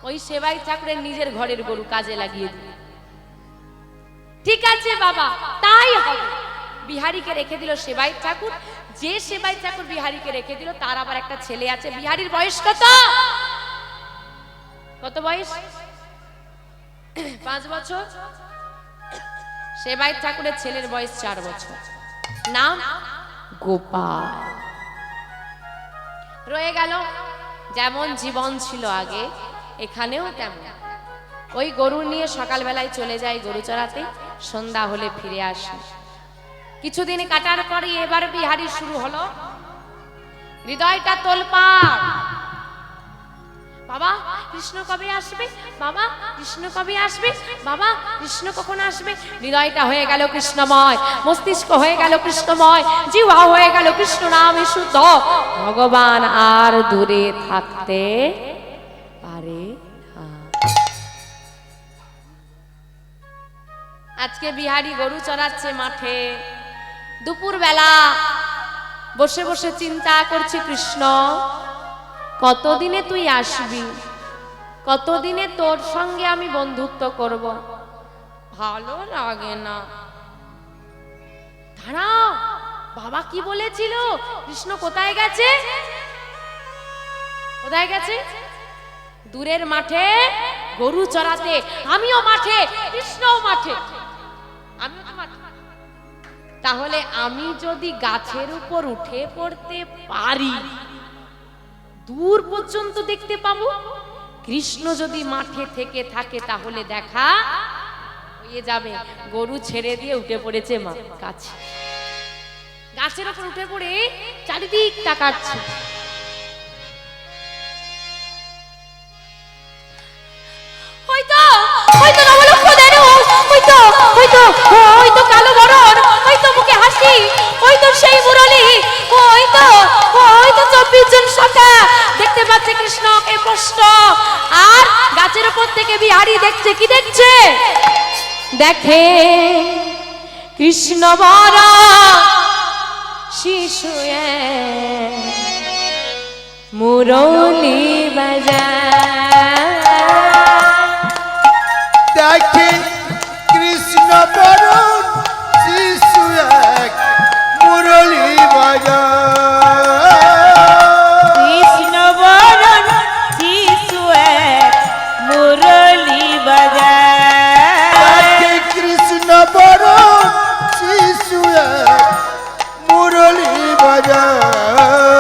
Speaker 1: ওই সেবাই ঠাকুরের নিজের ঘরের গরু কাজে লাগিয়ে দিল। ঠিক আছে বাবা, তাই হবে। বিহারীকে রেখে দিল সেবাই ঠাকুর। যে সেবাই ঠাকুর বিহারীকে রেখে দিল তার আবার একটা ছেলে আছে। বিহারীর বয়স কত? কত বয়স? 5 বছর। সেবাই ঠাকুরের ছেলের বয়স 4 বছর। নাম গোপাল। রয়ে গেল যেমন জীবন ছিল আগে, এখানেও তেমন। ওই গরু নিয়ে সকালবেলায় চলে যায় গরু চড়াতে, সন্ধ্যা হলে ফিরে আসে। কিছুদিন কাটার পরে এবার বিহারী শুরু হলো, হৃদয়টা তোলপাড়। বাবা কৃষ্ণ কবে আসবে? বাবা কৃষ্ণ কবে আসবে? বাবা কৃষ্ণ কখন আসবে? হৃদয়টা হয়ে গেল কৃষ্ণময়, মস্তিষ্ক হয়ে গেল কৃষ্ণময়, জিহ্বা হয়ে গেল কৃষ্ণ নামে শুদ্ধ। ভগবান আর দূরে থাকতে পারে না। আজকে বিহারী গরু চড়াচ্ছে মাঠে। দুপুর বেলা বসে বসে চিন্তা করছে, কৃষ্ণ কতদিনে তুই আসবি? কতদিনে তোর সঙ্গে আমি বন্ধুত্ব করব? ভালো লাগে না। দাঁড়াও, বাবা কি বলেছিল? কৃষ্ণ কোথায় গেছে? কোথায় গেছে? দূরের মাঠে গরু চড়াতে। আমিও মাঠে, কৃষ্ণও মাঠে। আমিও তো মাঠে। তাহলে আমি যদি গাছের উপর উঠে পড়তে পারি, দূর পর্যন্ত দেখতে পাবো। কৃষ্ণ যদি মাঠে থেকে থাকে তাহলে দেখা হয়ে যাবে। গরু ছেড়ে দিয়ে উঠে পড়েছে মা গাছে। গাছের উপর উঠে পড়ে চারিদিক তাকাচ্ছে। হয়তো হয়তো নবলক্ষণের, হয়তো হয়তো হয়তো কালো বরণ, হয়তো মুখে হাসি, হয়তো সেই মুরলী, হয়তো হয়তো 24 জন সখা দেখতে পাচ্ছে কৃষ্ণকে স্পষ্ট। আর গাছের উপর থেকে বিহারী দেখছে, কি দেখছে? দেখে কৃষ্ণ বরা শিশু মুরলী বাজায়।
Speaker 2: দেখে কৃষ্ণ বরণ শিশু এক মুরলী বাজায়।
Speaker 4: কৃষ্ণ বরণ শিশু এক মুরলী বাজায়।
Speaker 2: দেখে কৃষ্ণ বরণ শিশু এক মুরলী বাজায়।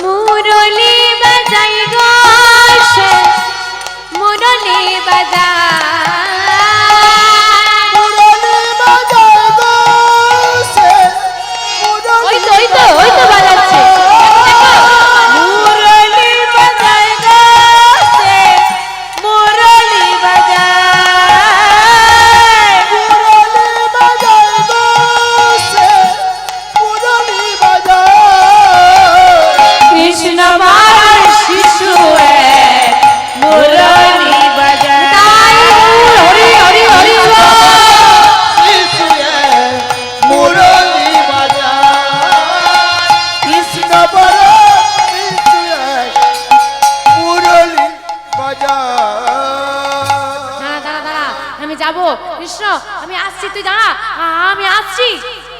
Speaker 1: মুরলী বাজাই গো সে, মুরলী বাজায়।
Speaker 2: মুরলী বাজায় গো সে,
Speaker 1: ওই তো বাজাচ্ছে।
Speaker 4: মুরলী বাজায় গো সে, মুরলী বাজায়।
Speaker 2: মুরলী বাজায় গো সে, মুরলী বাজায়।
Speaker 4: কৃষ্ণ বরণ শিশু এক মুরলী বাজায়।
Speaker 1: হরি হরি হরি বল।
Speaker 2: শিশু এক মুরলী বাজায়। কৃষ্ণ বরণ শিশু এক মুরলী বাজায়।
Speaker 1: দাঁড়া দাঁড়া দাঁড়া, আমি যাবো। কৃষ্ণ আমি আসছি, তুই দাঁড়া, আমি আসছি।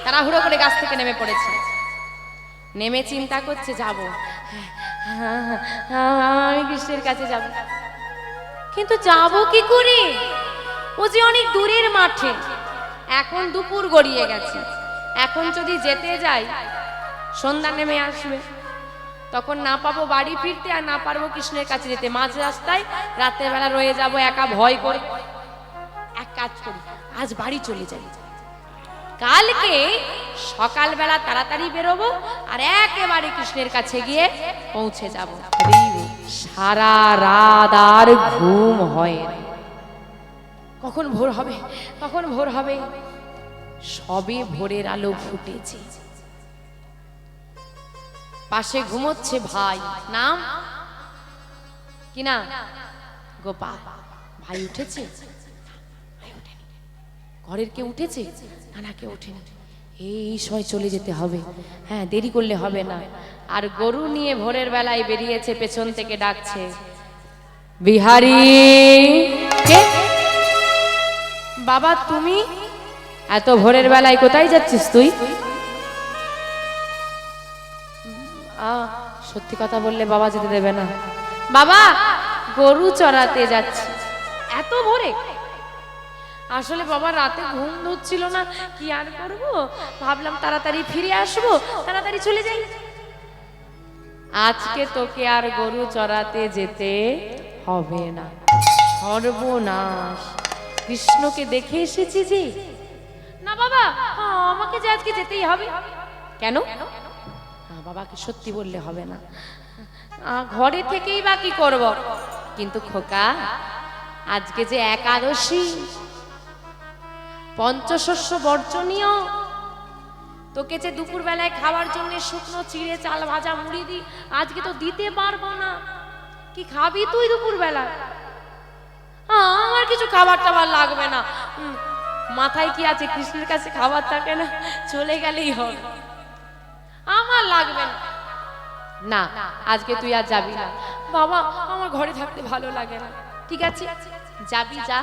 Speaker 1: তারা হুড়ো করে গাছ থেকে নেমে পড়েছে। নেমে চিন্তা করছে, যাব, আমি কৃষ্ণের কাছে যাব। কিন্তু যাব কি করে? ও যে অনেক দূরের মাঠে। এখন দুপুর গড়িয়ে গেছে। এখন যদি যেতে যাই সন্ধ্যা নেমে আসবে, তখন না পাবো বাড়ি ফিরতে, আর না পারবো কৃষ্ণের কাছে যেতে। মাঝ রাস্তায় রাতের বেলা রয়ে যাব একা ভয় করে। এক কাজ করি, আজ বাড়ি চলে যাই। কালকে সকালবেলা তাড়াতাড়ি বেরোবো, আর একেবারে কৃষ্ণের কাছে গিয়ে পৌঁছে যাব। সারা রাত আর ঘুম হয় না। কখন ভোর হবে, কখন ভোর হবে? সবে ভোরের আলো ফুটেছে। পাশে ঘুমোচ্ছে ভাই, নাম কি না? গোপাল। ভাই উঠেছে? ঘরের কেউ উঠেছে? না না, কেউ ওঠেনি। এই সময় চলে যেতে হবে, হ্যাঁ দেরি করলে হবে না। আর গরু নিয়ে ভোরের বেলায় বেরিয়েছে, পেছন থেকে ডাকছে, বিহারি। কে? বাবা তুমি এত ভোরের বেলায় কোথায় যাচ্ছিস তুই? সত্যি কথা বললে বাবা যেতে দেবে না। বাবা গরু চড়াতে যাচ্ছি। এত ভোরে? আসলে বাবা রাতে ঘুম ধরছিল না, কি আর করব, ভাবলাম তাড়াতাড়ি ফিরে আসবো, তাড়াতাড়ি চলে যাই। আজকে তোকে আর গরু চড়াতে যেতে হবে না। সর্বনাশ, কৃষ্ণকে দেখে এসেছি যে। না বাবা, আমাকে যে আজকে যেতেই হবে। কেন? বাবাকে সত্যি বললে হবে না, ঘরে থেকেই বা কি করব। কিন্তু খোকা, আজকে যে একাদশী, পঞ্চশস্য বর্জনীয়, তোকে যে দুপুর বেলায় খাওয়ার জন্য শুকনো চিড়ে চাল ভাজা মুড়ি দি, আজকে তো দিতে পারবো না। কি খাবি তুই দুপুর বেলা? আমার কিছু খাবার টাবার লাগবে না। মাথায় কি আছে, কৃষ্ণের কাছে খাবার থাকে না, চলে গেলেই হবে, আমার লাগবে না। না আজকে তুই আর যাবি না। বাবা আমার ঘরে থাকতে ভালো লাগে না। ঠিক আছে যাবি, যা,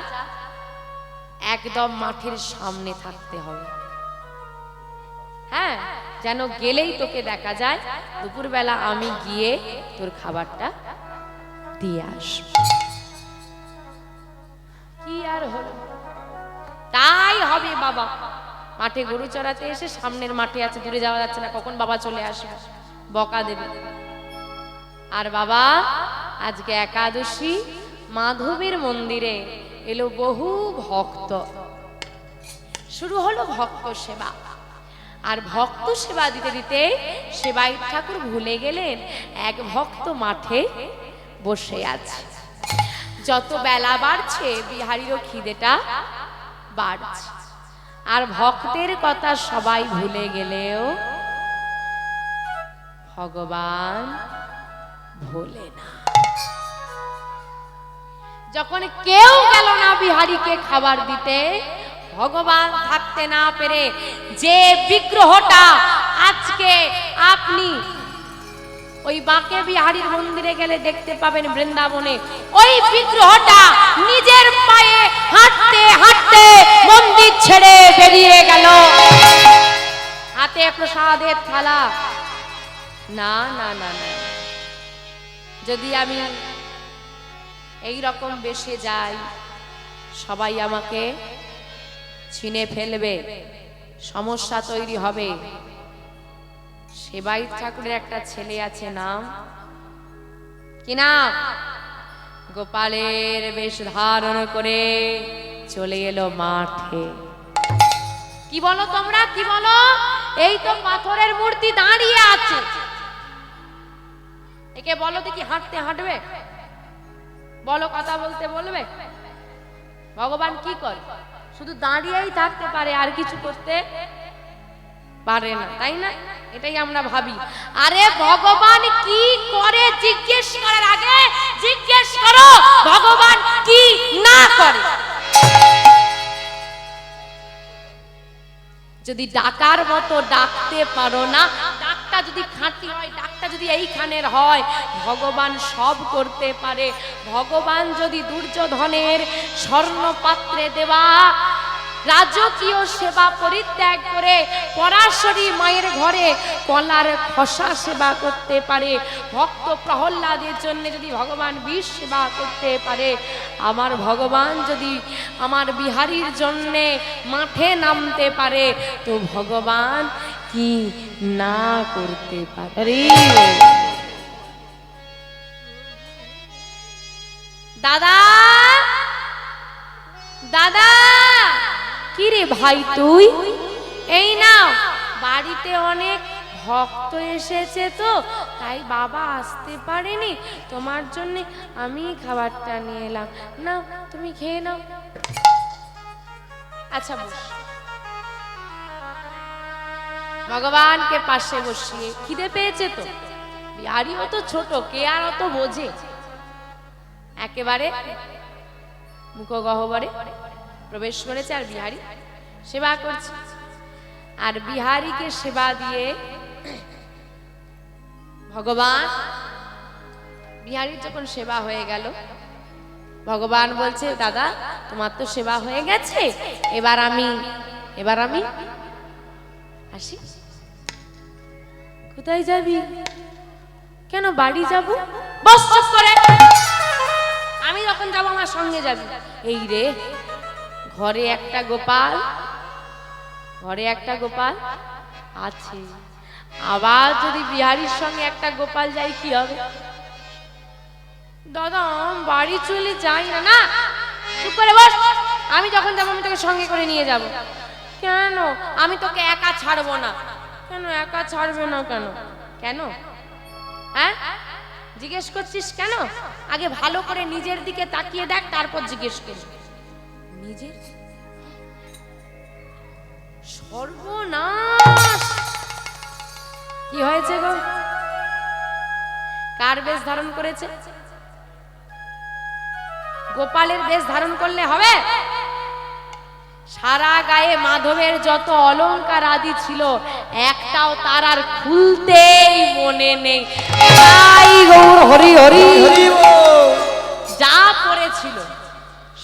Speaker 1: একদম মাঠের সামনে থাকতে হবে। হ্যাঁ, যেন গেলেই তোকে দেখা যায়। দুপুরবেলা আমি গিয়ে তোর খাবারটা দিয়ে আসব। কি আর হলো, তাই হবে বাবা। মাঠে গরু চড়াতে এসে সামনের মাঠে আছে, দূরে যাওয়া যাচ্ছে না, কখন বাবা চলে আসবে, বকা দেবে। আর বাবা আজকে একাদশী, মাধবের মন্দিরে এলো বহু ভক্ত, শুরু হলো ভক্ত সেবা। আর ভক্ত সেবা দিতে দিতে সেবাই ঠাকুর ভুলে গেলেন এক ভক্ত মাঠে বসে আছে। যত বেলা বাড়ছে বিহারীরও খিদেটা বাড়ছে। আর ভক্তের কথা সবাই ভুলে গেলেও ভগবান ভোলে না। যখন কেউ গেল না বিহারীকে খাবার দিতে, ভগবান থাকতে না পেরে যে বিগ্রহটা আজকে আপনি ওই বাঁকে বিহারীর মন্দিরে গেলে দেখতে পাবেন বৃন্দাবনে, ওই বিগ্রহটা নিজের পায়ে হাঁটতে হাঁটতে মন্দির ছেড়ে বেরিয়ে গেল। হাতে প্রসাদের থালা। না না না না, যদি আমি এই রকম বেশে যাই, সবাই আমাকে ছিনে ফেলবে, সমস্যা তৈরি হবে। সেবাই ঠাকুরের একটা ছেলে আছে, নাম কি নাম? গোপালের বেশ ধারণ করে চলে এলো মাঠে। কি বলো তোমরা, কি বলো? এই তো পাথরের মূর্তি দাঁড়িয়ে আছে, একে বলো দেখি হাঁটতে হাঁটবে? বলো, কথা বলতে বলবে? ভগবান কি করে? শুধু দাঁড়িয়েই থাকতে পারে, আর কিছু করতে পারে না, তাই না? এটাই আমরা ভাবি। আরে ভগবান কি করে জিজ্ঞেস করার আগে জিজ্ঞেস করো ভগবান কি না করে। যদি ডাকার মতো ডাকতে পারো না, ডাকটা যদি খাঁটি হয়, ডাকটা যদি এইখানের হয়, ভগবান সব করতে পারে। ভগবান যদি দুর্যোধনের স্বর্ণ পাত্রে দেওয়া রাজকীয় সেবা পরিত্যাগ করে পরাশরী মায়ের ঘরে কলার খসা সেবা করতে পারে, ভক্ত প্রহ্লাদের জন্য যদি ভগবান বিষ সেবা করতে পারে, আমার ভগবান যদি আমার বিহারীর জন্য মাঠে নামতে পারে, তো ভগবান কি না করতে পারে? দাদা, দাদা, কি রে ভাই তুই? এই নাও, বাড়িতে অনেক ভক্ত এসেছে তো তাই বাবা আসতে পারেনি, তোমার জন্য আমি খাবারটা নিয়ে এলাম, না তুমি খেয়ে নাও। আচ্ছা বস। ভগবানকে পাশে বসিয়ে, খিদে পেয়েছে তো, বিহারীও তো ছোট, কে আর অত বোঝে, একেবারে মুখ গহ্বরে প্রবেশ করেছে আর বিহারী সেবা করছে। আর বিহারীকে সেবা দিয়ে ভগবান, বিহারীর যখন সেবা হয়ে গেল, ভগবান বলছে দাদা তোমার তো সেবা হয়ে গেছে, এবার আমি আসি। কোথায় যাবি? কেন বাড়ি যাব? বস চুপ করে, আমি যখন যাব আমার সঙ্গে যাবি। এই রে, ঘরে একটা গোপাল আছে, আবার যদি বিহারীর সঙ্গে একটা গোপাল যাই কি হবে? দাদা বাড়ি চলে যাই না। না, চুপ করে বস, আমি যখন যাবো আমি তোকে সঙ্গে করে নিয়ে যাব। কেন? আমি তোকে একা ছাড়বো না। কেন একা ছাড়বে না? কেন কেন হ্যাঁ জিজ্ঞেস করছিস কেন? আগে ভালো করে নিজের দিকে তাকিয়ে দেখ, তারপর জিজ্ঞেস করিস। নিজের সর্বনাশ! কি হয়েছে গো? কার বেশ ধারণ করেছে? গোপালের বেশ ধারণ করলে হবে? সারা গায়ে মাধবের যত অলংকার আদি ছিল একটাও তার আর খুলতেই মনে নেই। তাই গৌর হরি হরি যা পড়েছিল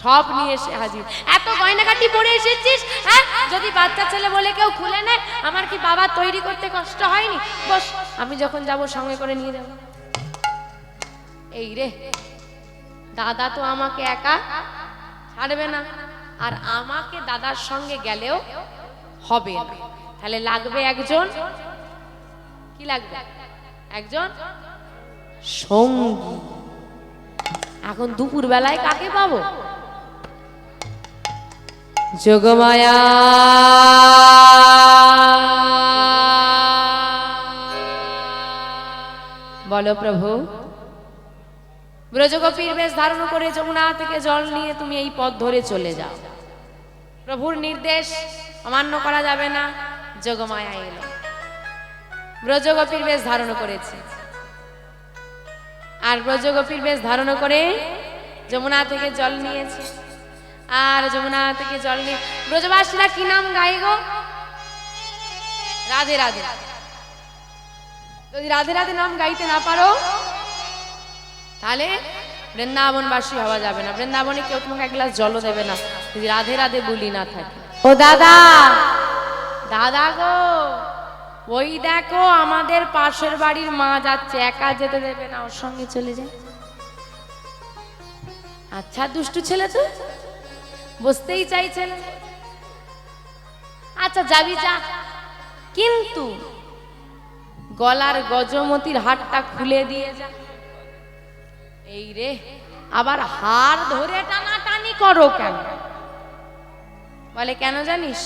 Speaker 1: সব নিয়ে এসে হাজির। এত গয়নাগাটি পরে এসেছিস, হ্যাঁ? যদি বাচ্চা ছেলে বলে কেউ খুলে নেয়, আমার কি বাবা তৈরি করতে কষ্ট হয়নি? বস, আমি যখন যাব সঙ্গে করে নিয়ে যাব। এই রে, দাদা তো আমাকে একা ছাড়বে না, আর আমাকে দাদার সঙ্গে গেলেও হবে না। তাহলে লাগবে একজন, কি লাগবে? একজন সঙ্গী। এখন দুপুর বেলায় কাকে পাবো? যোগমায়া বলো প্রভু। ব্রজগোপীর বেশ ধারণ করে যমুনা থেকে জল নিয়ে তুমি এই পথ ধরে চলে যাও। প্রভুর নির্দেশ অমান্য করা যাবে না। যোগমায়া এলো, ব্রজগোপীর বেশ ধারণ করেছে, আর ব্রজগোপীর বেশ ধারণ করে যমুনা থেকে জল নিয়েছে। আর যমুনা থেকে জল নিয়ে ব্রজবাসীরা কি নাম গায় গো? রাধে রাধে। যদি রাধে রাধে নাম গাইতে না পারো তাহলে বৃন্দাবনবাসী হওয়া যাবে না। বৃন্দাবনে কেউ তোমাকে এক গ্লাস জলও দেবে না যদি রাধে রাধে বলি না থাকে। ও দাদা, দাদা গো, ওই দেখো আমাদের পাশের বাড়ির মা যাচ্ছে, একা যেতে দেবে না, ওর সঙ্গে চলে যায়। আচ্ছা দুষ্টু ছেলে তো, বসতেই চাইছে না। আচ্ছা যাবি যা, কিন্তু গলার গজমতির হারটা খুলে দিয়ে যা। এই রে, আবার হার ধরে টানাটানি করো কেন? বলে কেন জানিস?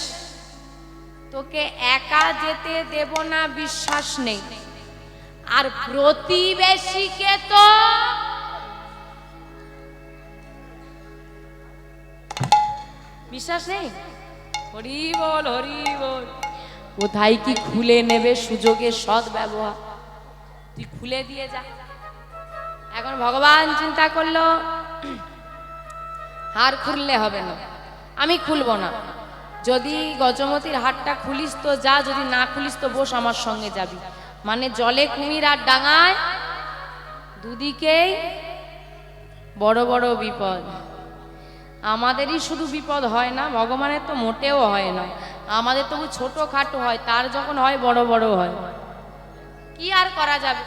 Speaker 1: তোকে একা যেতে দেব না, বিশ্বাস নেই। আর প্রতিবেশীকে তো বিশ্বাস নেই। হরি বল হরি বল। কোথায় কি খুলে নেবে? সুযোগের সৎ ব্যবহার, তুই খুলে দিয়ে যা। এখন ভগবান চিন্তা করলো হার খুললে হবে না, আমি খুলবো না। যদি গজমতির হারটা খুলিস তো যা, যদি না খুলিস তো বস, আমার সঙ্গে যাবি। মানে জলে কুমির আর ডাঙায় দুদিকেই বড় বড় বিপদ। আমাদেরই শুধু বিপদ হয় না, ভগবানের তো মোটেও হয় না। আমাদের তবু ছোট খাটো হয়, তার যখন হয় বড় বড় হয়। কি আর করা যাবে?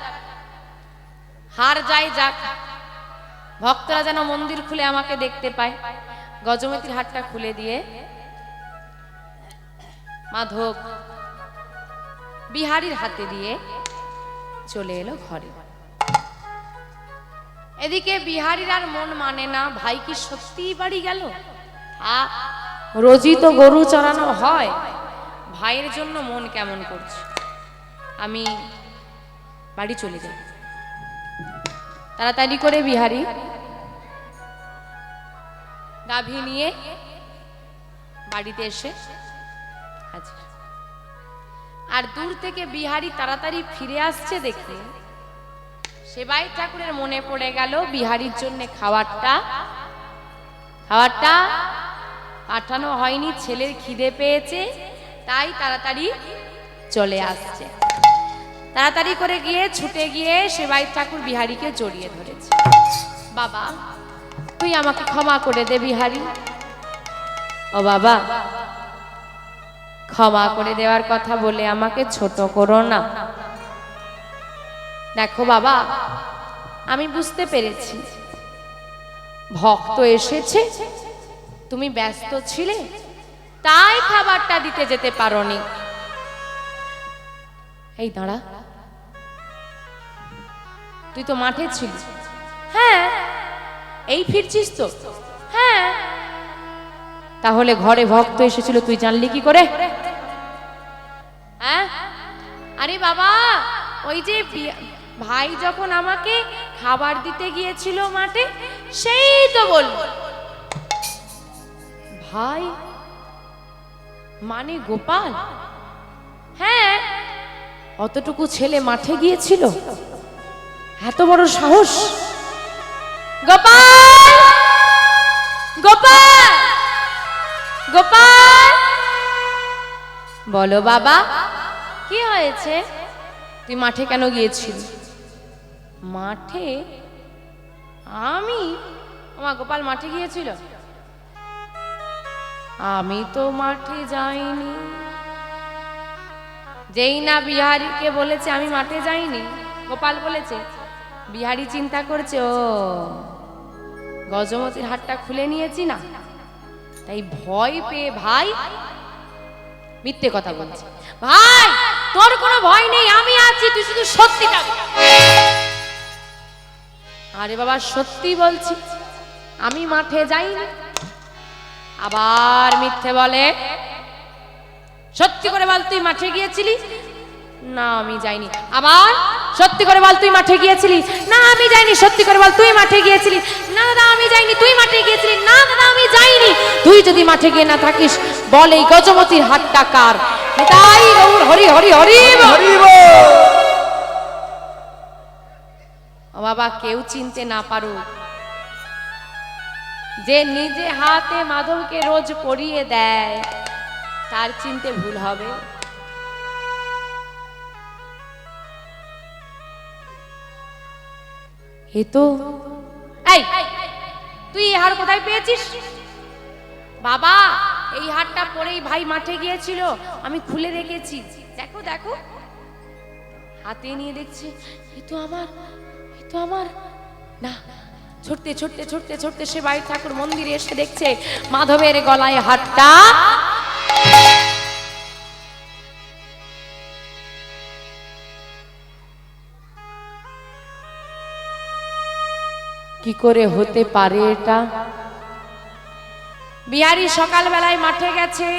Speaker 1: হার যাই যাক, ভক্তরা যেন মন্দির খুলে আমাকে দেখতে পায়। গজমতির হারটা খুলে দিয়ে মাধব বিহারীর হাতে দিয়ে চলে এলো ঘরে। এদিকে বিহারীর আর মন মানে না, ভাই কি সত্যিই বাড়ি গেল? রোজই তো গরু চড়ানো হয়, ভাইয়ের জন্য মন কেমন করছে, আমি বাড়ি চলে যাই। তাড়াতাড়ি করে বিহারী গাভী নিয়ে বাড়িতে এসে হাজির। আর দূর থেকে বিহারী তাড়াতাড়ি ফিরে আসছে দেখে সেবাই ঠাকুরের মনে পড়ে গেল বিহারীর জন্য খাবারটা পাঠানো হয়নি। ছেলের খিদে পেয়েছে, তাই তাড়াতাড়ি চলে আসছে। তাড়াতাড়ি করে গিয়ে ছুটে গিয়ে সেবাই ঠাকুর বিহারীকে জড়িয়ে ধরেছে। বাবা, তুই আমাকে ক্ষমা করে দে বিহারী। ও বাবা, ক্ষমা করে দেওয়ার কথা বলে আমাকে ছোট করো না। দেখো বাবা, আমি বুঝতে পেরেছি ভক্ত এসেছে, তুমি ব্যস্ত ছিলে তাই খাবারটা দিতে যেতে পারোনি। এই দাঁড়া, তুই তো মাঠে ছিলি। হ্যাঁ। এই ফিরছিস তো? হ্যাঁ। তাহলে ঘরে ভক্ত এসেছিল তুই জানলি কি করে? হ্যাঁ? আরে বাবা, ওই যে ভাই যখন আমাকে খাবার দিতে গিয়েছিল মাঠে, সেই তো বলল। ভাই মানে গোপাল? হ্যাঁ। অতটুকু ছেলে মাঠে গিয়েছিল? এত বড় সাহস! গোপাল, গোপাল, গোপাল, বলো বাবা, কি হয়েছে? তুই মাঠে কেন গিয়েছিলি? মাঠে? আমি? আমার গোপাল মাঠে গিয়েছিল? আমি তো মাঠে যাইনি। যেই না বিহারীকে বলেছে আমি মাঠে যাইনি, গোপাল বলেছে, বিহারী চিন্তা করছে ও গজমতির হাতটা খুলে নিয়েছি না, তাই ভয় পেয়ে ভাই মিথ্যে কথা বলছে। ভাই, তোর কোনো ভয় নেই, আমি আছি, তুই শুধু সত্যিটা বল। আরে বাবা, সত্যি বলছি, আমি মাঠে যাইনি। আবার মিথ্যে বলে। সত্যি করে বল, তুই মাঠে গিয়েছিলি? না, আমি যাইনি। আবার সত্যি করে বল, তুই মাঠে গিয়েছিলি? না, আমি যাইনি। সত্যি করে বল, তুই মাঠে গিয়েছিলি? না দাদা, আমি যাইনি। তুই মাঠে গিয়েছিলি? না দাদা, আমি যাইনি। তুই যদি মাঠে গিয়ে না থাকিস, বল এই গজমতির হাতটা কার? তাই গৌর হরি হরি হরি হরি। ও বাবা, কেউ চিনতে না পারুক, যে নিজে হাতে মাধবকে রোজ পরিয়ে দেয় তার চিনতে ভুল হবে? এই তো, এই তুই এই হার কোথায় পেয়েছিস? বাবা, এই হারটা পরেই ভাই মাঠে গিয়েছিল, আমি খুলে রেখেছি। দেখো দেখো, হাতে নিয়ে দেখছি, এ তো আমার, এ তো আমার। না, ছুটতে ছুটতে ছুটতে ছুটতে সে বাড়ির ঠাকুর মন্দিরে এসে দেখছে মাধবের গলায় হারটা। কি করে হতে পারে এটা? বিহারী সকাল বেলায় মাঠে গেছে,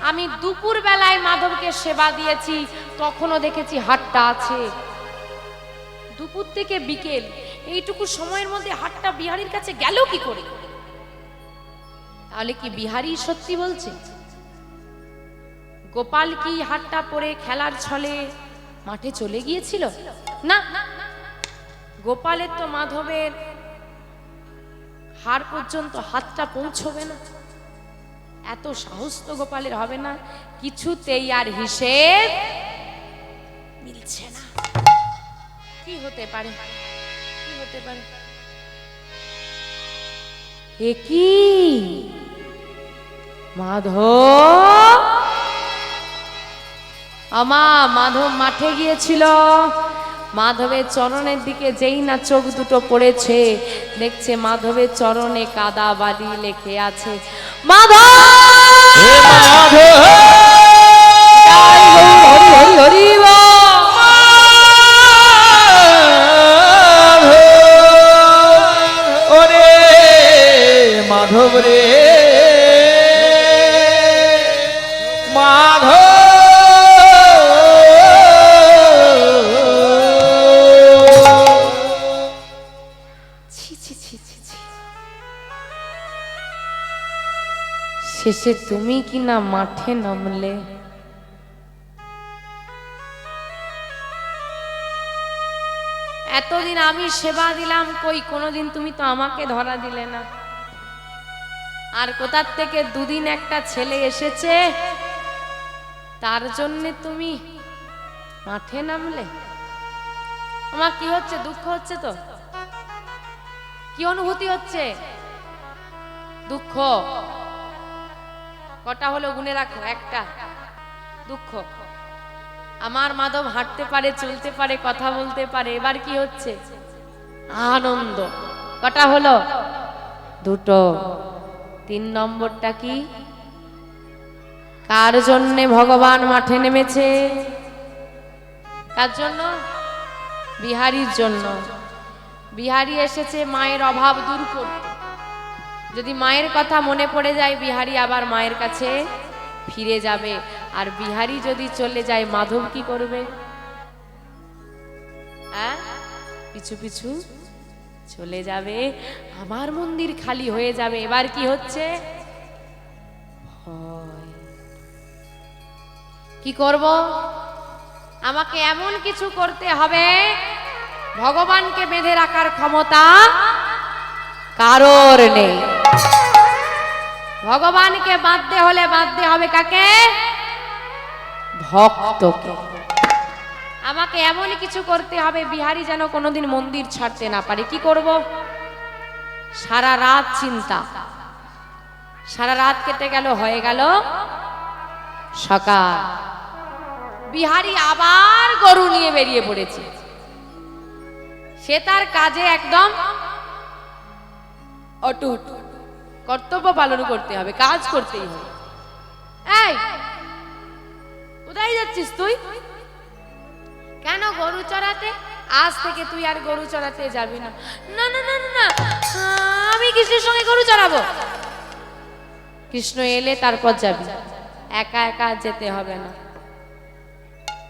Speaker 1: আমি দুপুর বেলায় মাধবকে সেবা দিয়েছি, তখনও দেখেছি হাটটা আছে। দুপুর থেকে বিকেল এইটুকু সময়ের মধ্যে হাটটা বিহারীর কাছে গেল কি করে? তাহলে কি বিহারী সত্যি বলছে? গোপাল কি হাটটা পরে খেলার ছলে মাঠে চলে গিয়েছিল? না, গোপালের তো মাধবের হার পর্যন্ত হাতটা পৌঁছবে না, এত সাহস তো গোপালের হবে না। কিছুতেই আর হিসেব মিলছে না। কি হতে পারে? কি হতে পারে? এ কি মাধব? মাধব মাঠে গিয়েছিল, মাধবের চরণের দিকে যেই না চোখ দুটো পড়েছে, দেখছে মাধবের চরণে কাদা বালি লেখে আছে মাধব হরি হরি হরি।
Speaker 2: ওরে মাধব রে মাধব,
Speaker 1: শেষে তুমি কি না মাঠে নামলে? এতদিন আমি সেবা দিলাম, কই কোনোদিন তুমি তো আমাকে ধরা দিলে না। আর কোথার থেকে দুদিন একটা ছেলে এসেছে, তার জন্য তুমি মাঠে নামলে? আমার কি হচ্ছে? দুঃখ হচ্ছে তো? কি অনুভূতি হচ্ছে? দুঃখ। কটা হলো গুনে রাখো? একটা। দুঃখ। আমার মাধব হাঁটতে পারে, চলতে পারে, কথা বলতে পারে, এবার কি হচ্ছে? আনন্দ। কটা হলো? দুটো। 3 নম্বরটা কি? কার জন্যে ভগবান মাঠে নেমেছে? কার জন্য? বিহারীর জন্য। বিহারী এসেছে মায়ের অভাব দূর করতে। যদি মায়ের কথা মনে পড়ে যায়, বিহারী আবার মায়ের কাছে ফিরে যাবে। আর বিহারী যদি চলে যায়, মাধব কি করবে? হ্যাঁ, পিছু পিছু চলে যাবে, আমার মন্দির খালি হয়ে যাবে। এবার কি হচ্ছে? ভয়। কি করব? আমাকে এমন কিছু করতে হবে, ভগবানকে বেঁধে রাখার ক্ষমতা কারোর নেই। ভগবানকে বাঁধতে হলে বাঁধতে হবে কাকে? ভক্তকে। আমাকে এমন কিছু করতে হবে, বিহারী যেন কোনোদিন মন্দির ছাড়তে না পারে। কি করব? সারা রাত চিন্তা। সারা রাত কেটে গেল, হয়ে গেল সকাল। বিহারী আবার গরু নিয়ে বেরিয়ে পড়েছে। সে তার কাজে একদম অটুট। কর্তব্য পালন করতে হবে, কাজ করতেই হবে। এই, কোথায় যাচ্ছিস তুই? কেন? গরু চড়াতে। আজ থেকে তুই আর গরু চড়াতে যাবি না। না না না না, আমি কৃষ্ণের সঙ্গে গরু চড়াবো। কৃষ্ণ এলে তারপর যাবি, একা একা যেতে হবে না।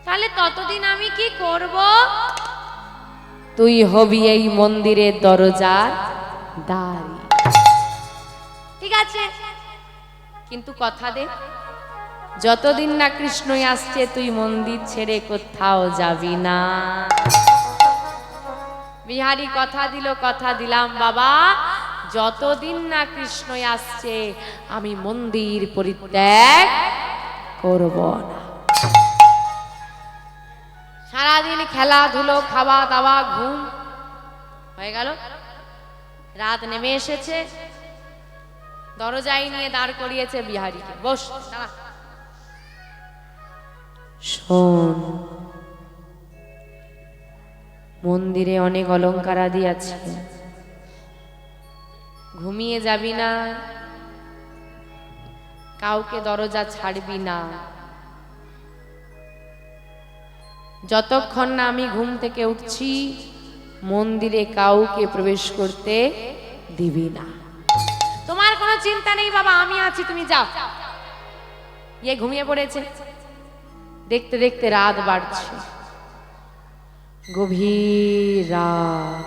Speaker 1: তাহলে ততদিন আমি কি করব? তুই হবি এই মন্দিরের দরজার দাঁড়ি। ঠিক আছে, কিন্তু কথা দে, যতদিন না কৃষ্ণই আসছে তুই মন্দির ছেড়ে কোথাও যাবি না। বিহারী কথা দিল, কথা দিলাম বাবা, যতদিন না কৃষ্ণই আসছে আমি মন্দির পরিত্যাগ করব না। সারাদিন খেলাধুলো, খাওয়া দাওয়া, ঘুম হয়ে গেল। রাত নেমে এসেছে। দরজায় নিয়ে দাঁড় করিয়েছে বিহারীকে। বস, দাঁড়া। শোন, মন্দিরে অনেক অলংকার আদি আছে, ঘুমিয়ে যাবি না, কাউকে দরজা ছাড়বি না, যতক্ষণ না আমি ঘুম থেকে উঠছি মন্দিরে কাউকে প্রবেশ করতে দিবি না। তোমার কোনো চিন্তা নেই বাবা, আমি আছি, তুমি যাও। ইয়ে ঘুমিয়ে পড়েছে। দেখতে দেখতে রাত বাড়ছে, গভীর রাত,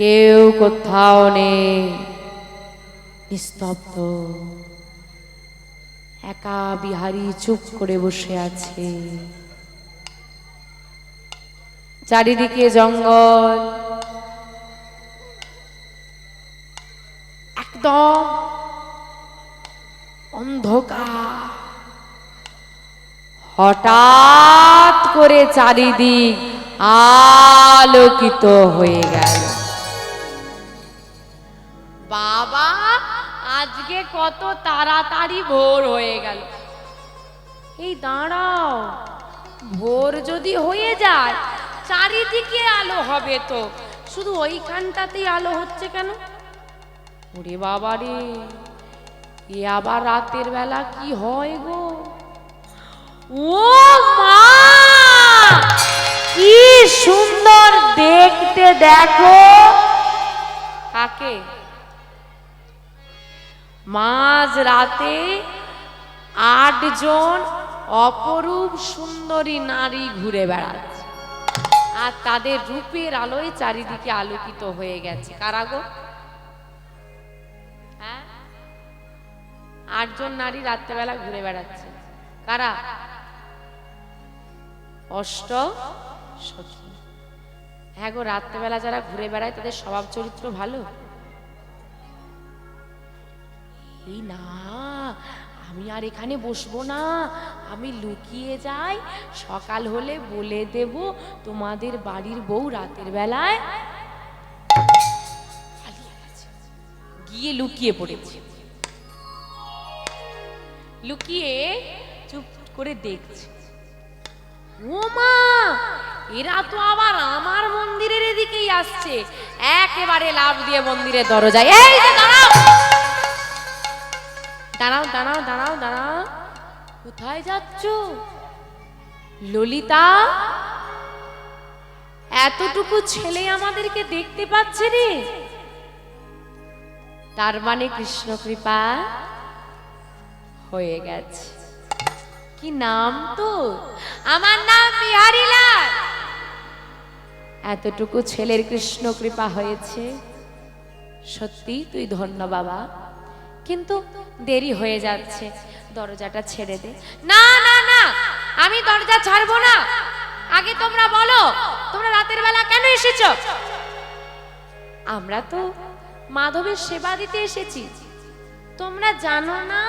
Speaker 1: কেউ কোথাও নেই, নিস্তব্ধ। একা বিহারী চুপ করে বসে আছে। চারিদিকে জঙ্গল, একদম অন্ধকার। হঠাৎ করে চারিদিক আলোকিত হয়ে গেল। বাবা, আজকে কত তাড়াতাড়ি ভোর হয়ে গেল। এই দাঁড়াও, ভোর যদি হয়ে যায় চারিদিকে আলো হবে তো, শুধু ওইখানটাতেই আলো হচ্ছে কেন? ওরে বাবা রে, এ আবার রাতের বেলা কি হয় গো? ও মা, কি সুন্দর দেখতে, দেখো। কাকে? মাঝ রাতে 8 জন অপরূপ সুন্দরী নারী ঘুরে বেড়াচ্ছে, আর তাদের রূপের আলোয় চারিদিকে আলোকিত হয়ে গেছে। কারা গো? 8 জন নারী রাত্রেবেলা ঘুরে বেড়াচ্ছে। কারা? অষ্ট সখী। হ্যাঁ গো, রাত্রেবেলা যারা ঘুরে বেড়ায় তাদের স্বভাব চরিত্র ভালো? এই না, আমি আর এখানে বসবো না, আমি লুকিয়ে যাই, সকাল হলে বলে দেব তোমাদের বাড়ির বউ রাতের বেলায় পালিয়ে গেছে। গিয়ে লুকিয়ে পড়েছে, লুকিয়ে চুপ করে দেখছে, ও মা এরা তো আবার আমার মন্দিরের এদিকেই আসছে। একেবারে লাফ দিয়ে মন্দিরের দরজায়, এই যে দাঁড়াও দাঁড়াও দাঁড়াও দাঁড়াও দাঁড়াও, কোথায় যাচ্ছ? ললিতা, এতটুকু ছেলে আমাদেরকে দেখতে পাচ্ছে রে, তার মানে কৃষ্ণ কৃপা হয়ে গেছে। কি নাম তো? আমার নাম বিহারীলাল। এতটুকু ছেলের কৃষ্ণ কৃপা হয়েছে, সত্যি তুই ধন্য বাবা, কিন্তু দেরি হয়ে যাচ্ছে, দরজাটা ছেড়ে দে। না না না, আমি দরজা ছাড়বো না, আগে তোমরা বলো তোমরা রাতের বেলা কেন এসেছো? আমরা তো মাধবের সেবা দিতে এসেছি। তোমরা জানো না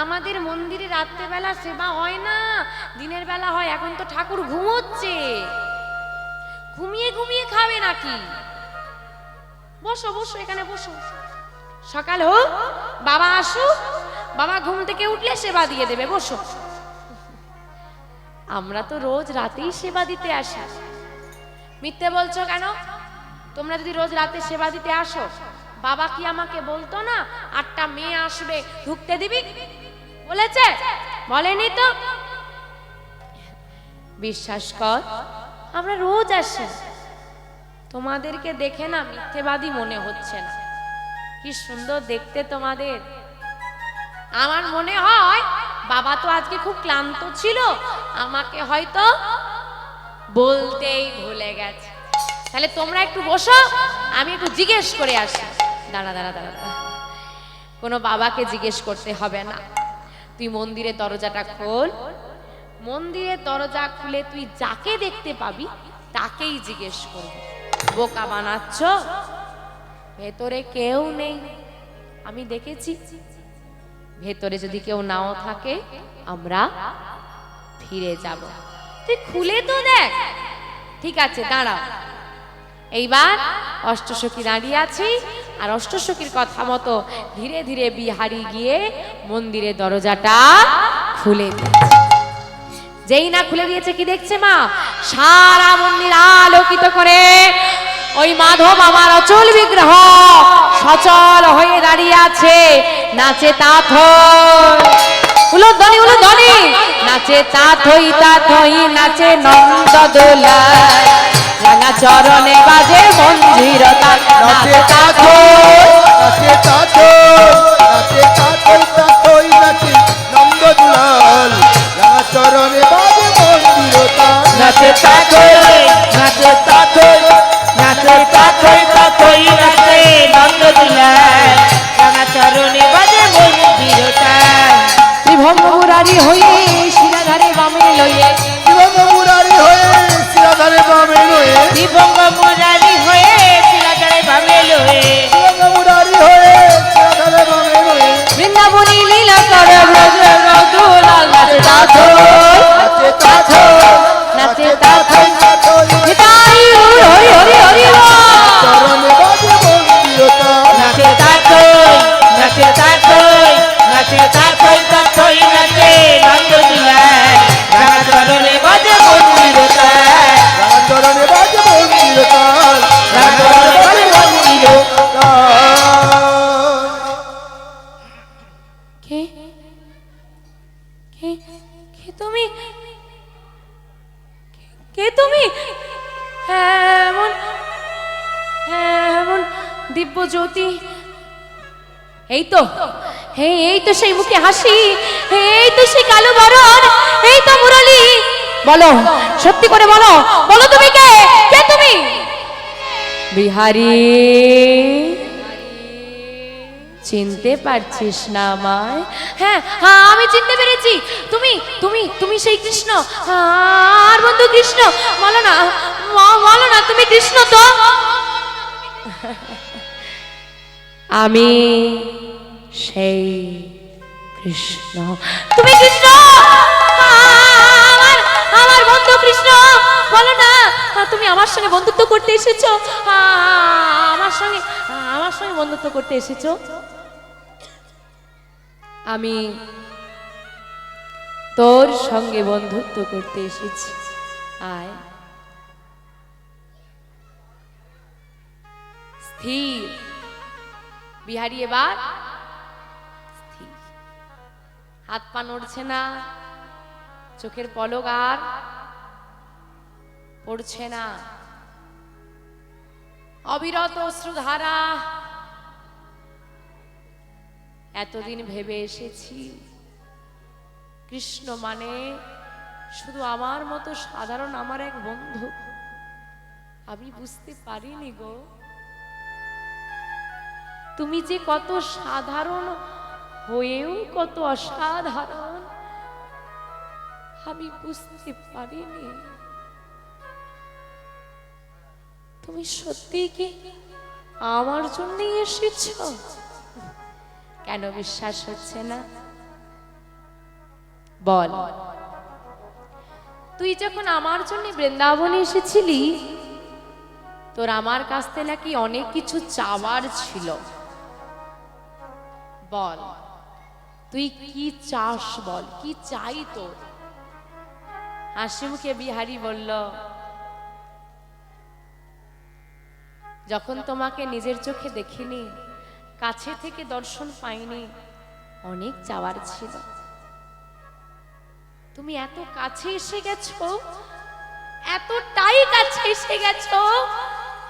Speaker 1: আমাদের মন্দিরে রাত্রেবেলা সেবা হয় না, দিনের বেলা হয়। এখন তো ঠাকুর ঘুমোচ্ছে, ঘুমিয়ে ঘুমিয়ে খাবে নাকি? বসো বসো, এখানে বসো, সকাল হোক, বাবা আসুক, বাবা ঘুম থেকে উঠলে সেবা দিয়ে দেবে, বসো। আমরা তো রোজ রাতেই সেবা দিতে আসি। মিথ্যে বলছো কেন? তোমরা যদি রোজ রাতে সেবা দিতে আসো, বাবা কি আমাকে বলতো না 8টা মেয়ে আসবে ঢুকতে দিবি? বলেছে? বলেনি তো। বিশ্বাস কর, আমরা রোজ আসি, তোমাদেরকে দেখে না মিথ্যেবাদী মনে হচ্ছে না। কি সুন্দর দেখতে তোমাদের। আমার মনে হয় বাবা তো আজকে খুব ক্লান্ত ছিল, আমাকে হয়তো বলতেই ভুলে গেছে। তাহলে তোমরা একটু বসো, আমি একটু জিজ্ঞেস করে আসি। দাঁড়া দাঁড়া দাঁড়া, কোনো বাবাকে জিজ্ঞেস করতে হবে না, তুই মন্দিরের দরজাটা খোল। মন্দিরের দরজা খুলে তুই যাকে দেখতে পাবি তাকেই জিজ্ঞেস করবি। বোকা বানাচ্ছ? ভেতরে কেউ নেই, আমি দেখেছি। ভেতরে যদি কেউ নাও থাকে আমরা ফিরে যাব। তুই খুলে তো দেখ। ঠিক আছে, দাঁড়াও। এইবার অষ্টসখী দাঁড়িয়ে আছি, আর অষ্টসখীর কথা মতো ধীরে ধীরে বিহারি গিয়ে মন্দিরের দরজাটা খুলে দিয়েছে। যেই না খুলে দিয়েছে, কি দেখছে মা? সারা মন্দির আলোকিত করে ওই মাধব আমার অচল বিগ্রহ সচল হয়ে দাঁড়িয়ে আছে, নাচে তাথই, উলুধ্বনি উলুধ্বনি, নাচে তাথই তাথই, নাচে নন্দ দোলায়, রাঙা চরণে বাজে মঞ্জির তাল, নাচে তাথই,
Speaker 2: নাচে তাথই, নাচে তাথই তাথই, নাচে নন্দ দুলাল, রাঙা চরণে বাজে মন্দির তাল,
Speaker 4: নাচে তাথই, নাচে তাথই, নাচে তাথই তাথই, নাচে নন্দ দুলাল, রাঙা চরণে বাজে মন্দির তাল।
Speaker 1: ত্রিভঙ্গ মুরারি হয়ে শিরাধারে বামে লইয়ে,
Speaker 2: ত্রিভঙ্গ মুরারি হয়ে শিরাধারে বামে লয়ে,
Speaker 4: ত্রিভঙ্গ মুরারি হয়ে শিরাধারে বামে লয়ে,
Speaker 2: ত্রিভঙ্গ মুরারি হয়ে শিরাধারে বামে লয়ে,
Speaker 1: বৃন্দাবনী লীলা করে ব্রজ রঘুলাল, নাচে তাথই,
Speaker 2: নাচে তাথই,
Speaker 1: নাচে তাথই,
Speaker 2: তাথই,
Speaker 1: নিতাই হরি হরি হরি বল।
Speaker 2: চরণে বাজে মন্দির তাল,
Speaker 4: নাচে তাথই, নাচে তাথই, নাচে তাথই তাথই, নাচে নন্দ দুলাল, রাঙা চরণে বাজে মন্দির তাল,
Speaker 2: রাঙা চরণে বাজে মন্দির তাল,
Speaker 4: রাঙা চরণে বাজে মন্দির
Speaker 1: কে কে কে তুমি? কে তুমি? এমন এমন দিব্য জ্যোতি, এই তো, এই তো সেই মুখে হাসি, এই তো সেই কালো বরণ, এই তো মুরলী। বলো, সত্যি করে বলো, বলো তুমি কে? কে তুমি? বিহারী, চিনতে পারছিস না আমায়? হ্যাঁ হ্যাঁ, আমি চিনতে পেরেছি। তুমি তুমি তুমি সেই কৃষ্ণ, আর বন্ধু কৃষ্ণ। বলো না, বলো না, তুমি কৃষ্ণ তো? আমি সেই কৃষ্ণ, তুমি কৃষ্ণ, আমার আমার বন্ধু কৃষ্ণ, বলো না তুমি আমার সঙ্গে বন্ধুত্ব করতে এসেছো, আমার সঙ্গে বন্ধুত্ব করতে এসেছো। আমি তোর সঙ্গে বন্ধুত্ব করতে এসেছি, আয়। স্থির বিহারী, এবার স্থির, হাত পা নড়ছে না, চোখের পলক আর পড়ছে না, অবিরত অশ্রুধারা। এতদিন ভেবে এসেছি কৃষ্ণ মানে শুধু আমার মতো সাধারণ আমার এক বন্ধু, আমি বুঝতে পারিনি গো তুমি যে কত সাধারণ হয়েও কত অসাধারণ, আমি বুঝতে পারিনি। তুমি সত্যি কি আমার জন্যই এসেছ? কেন বিশ্বাস হচ্ছে না বল। তুই যখন আমার জন্য বৃন্দাবনে এসেছিলি, তোর আমার কাছ থেকে নাকি অনেক কিছু চাওয়ার ছিল। বল তুই কি চাস, বল কি চাই তোর? হাসি মুখে বিহারী বলল, যখন তোমাকে নিজের চোখে দেখিনি, কাছে থেকে দর্শন পাইনি, অনেক চাওয়ার ছিল। তুমি এত কাছে এসে গেছো, এতটাই কাছে এসে গেছো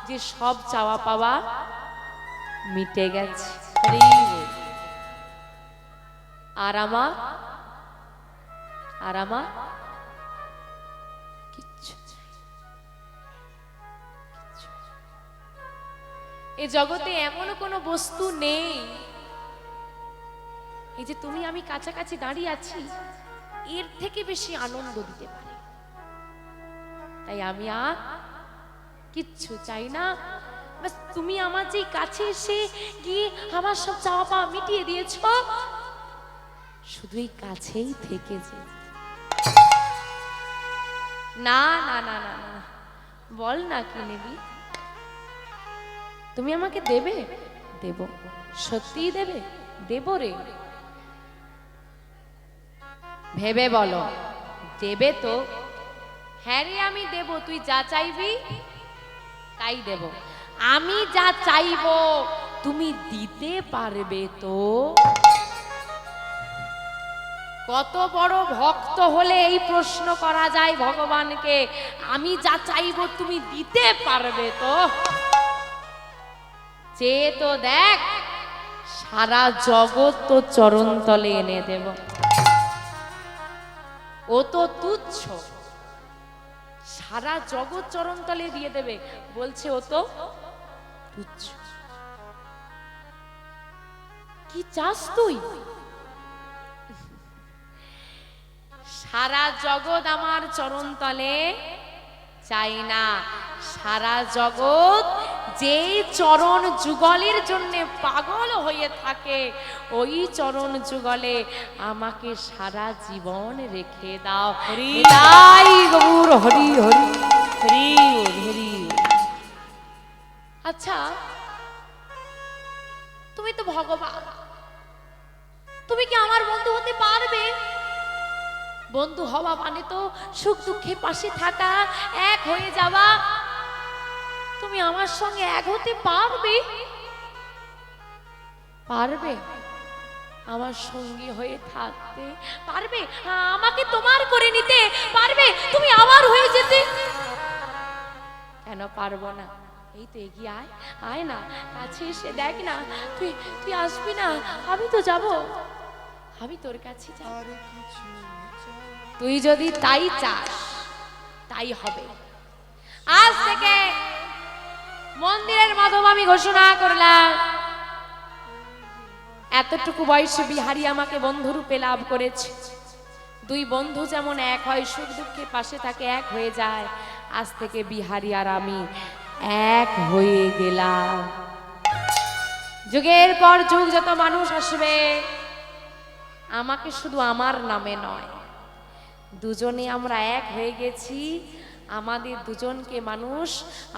Speaker 1: যে সব চাওয়া পাওয়া মিটে গেছে। আর আমার কিচ্ছু চাই। এই জগতে এমন কোনো বস্তু নেই, এই যে তুমি আমি কাছাকাছি দাঁড়িয়ে আছি, এর থেকে বেশি আনন্দ দিতে পারে। তাই আমি আর কিচ্ছু চাই না, বাস তুমি আমার যে কাছে এসে গিয়ে আমার সব চাওয়া পাওয়া মিটিয়ে দিয়েছো, শুধু এই কাছেই থেকে যে। না না না না না, বল না কি নিবি? তুমি আমাকে দেবে? দেব, সত্যিই দেবে? দেব রে, ভেবে বলো, দেবে তো? হ্যাঁ রে আমি দেব, তুই যা চাইবি তাই দেব। আমি যা চাইবো তুমি দিতে পারবে তো? কত বড় ভক্ত হলে এই প্রশ্ন করা যায় ভগবানকে, আমি যা চাইবো তুমি দিতে পারবে তো? চেয়ে তো দেখ, সারা জগৎ তো চরণ তলে এনে দেব। ও তো তুচ্ছ, সারা জগৎ চরণ তলে দিয়ে দেবে, বলছে ও তো তুচ্ছ। কি চাস তুই? সারা জগৎ আমার চরণ তলে চাই না, সারা জগৎ যেই চরণ যুগলের জন্য পাগল হয়ে থাকে, ওই চরণ যুগলে আমাকে সারা জীবন রেখে দাও। তাই গৌর হরি হরি হরি হরি। আচ্ছা তুমি তো ভগবান, তুমি কি আমার বন্ধু হতে পারবে? বন্ধু হওয়া মানে তো সুখ দুঃখে পাশে থাকা, এক হয়ে যাওয়া। তুমি আমার সঙ্গে এক হতে পারবে? পারবে আমার সঙ্গী হয়ে থাকতে? পারবে আমাকে তোমার করে নিতে? পারবে তুমি আমার হয়ে যেতে? কেন পারবো না? এই তো এগিয়ে আয়, আয় না, কাছে এসে দেখ না, তুই তুই আসবি না? আমি তো যাব, আমি তোর কাছে যাব। তুই যদি তাই চাস তাই হবে। আজ থেকে মন্দিরের মাধ্যমে আমি ঘোষণা করলাম, এতটুকু বয়সে বিহারী আমাকে বন্ধুরূপে লাভ করেছে। দুই বন্ধু যেমন এক হয়, সুখ দুঃখে পাশে থাকে, এক হয়ে যায়, আজ থেকে বিহারী আর আমি এক হয়ে গেলাম। যুগের পর যুগ যত মানুষ আসবে, আমাকে শুধু আমার নামে নয়, দুজনে আমরা এক হয়ে গেছি। আমাদের দুজনকে মানুষ,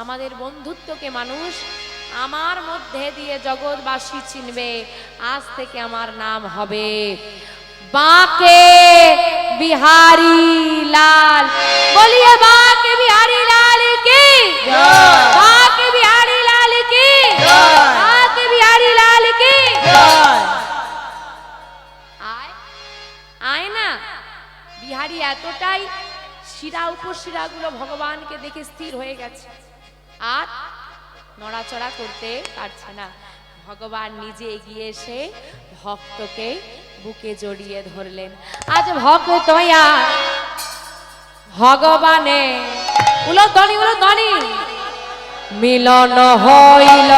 Speaker 1: আমাদের বন্ধুত্বকে মানুষ আমার মধ্যে দিয়ে জগৎবাসী চিনবে। আজ থেকে আমার নাম হবে বাঁকে বিহারি লাল। বলিয়ে বাঁকে বিহারি লাল কি, বাঁকে বিহারি লাল কি, বাঁকে বিহারি লাল কি। আয় আয় না, বিহারি এতটাই শিরা উপশিরাগুলো ভগবানকে দেখে স্থির হয়ে গেছে, আর নড়াচড়া করতে পারছে না। ভগবান নিজে এগিয়ে এসে ভক্তকে বুকে জড়িয়ে ধরলেন। আজ ভক্তয়া ভগবানে উলো ধ্বনি মিলন হইল।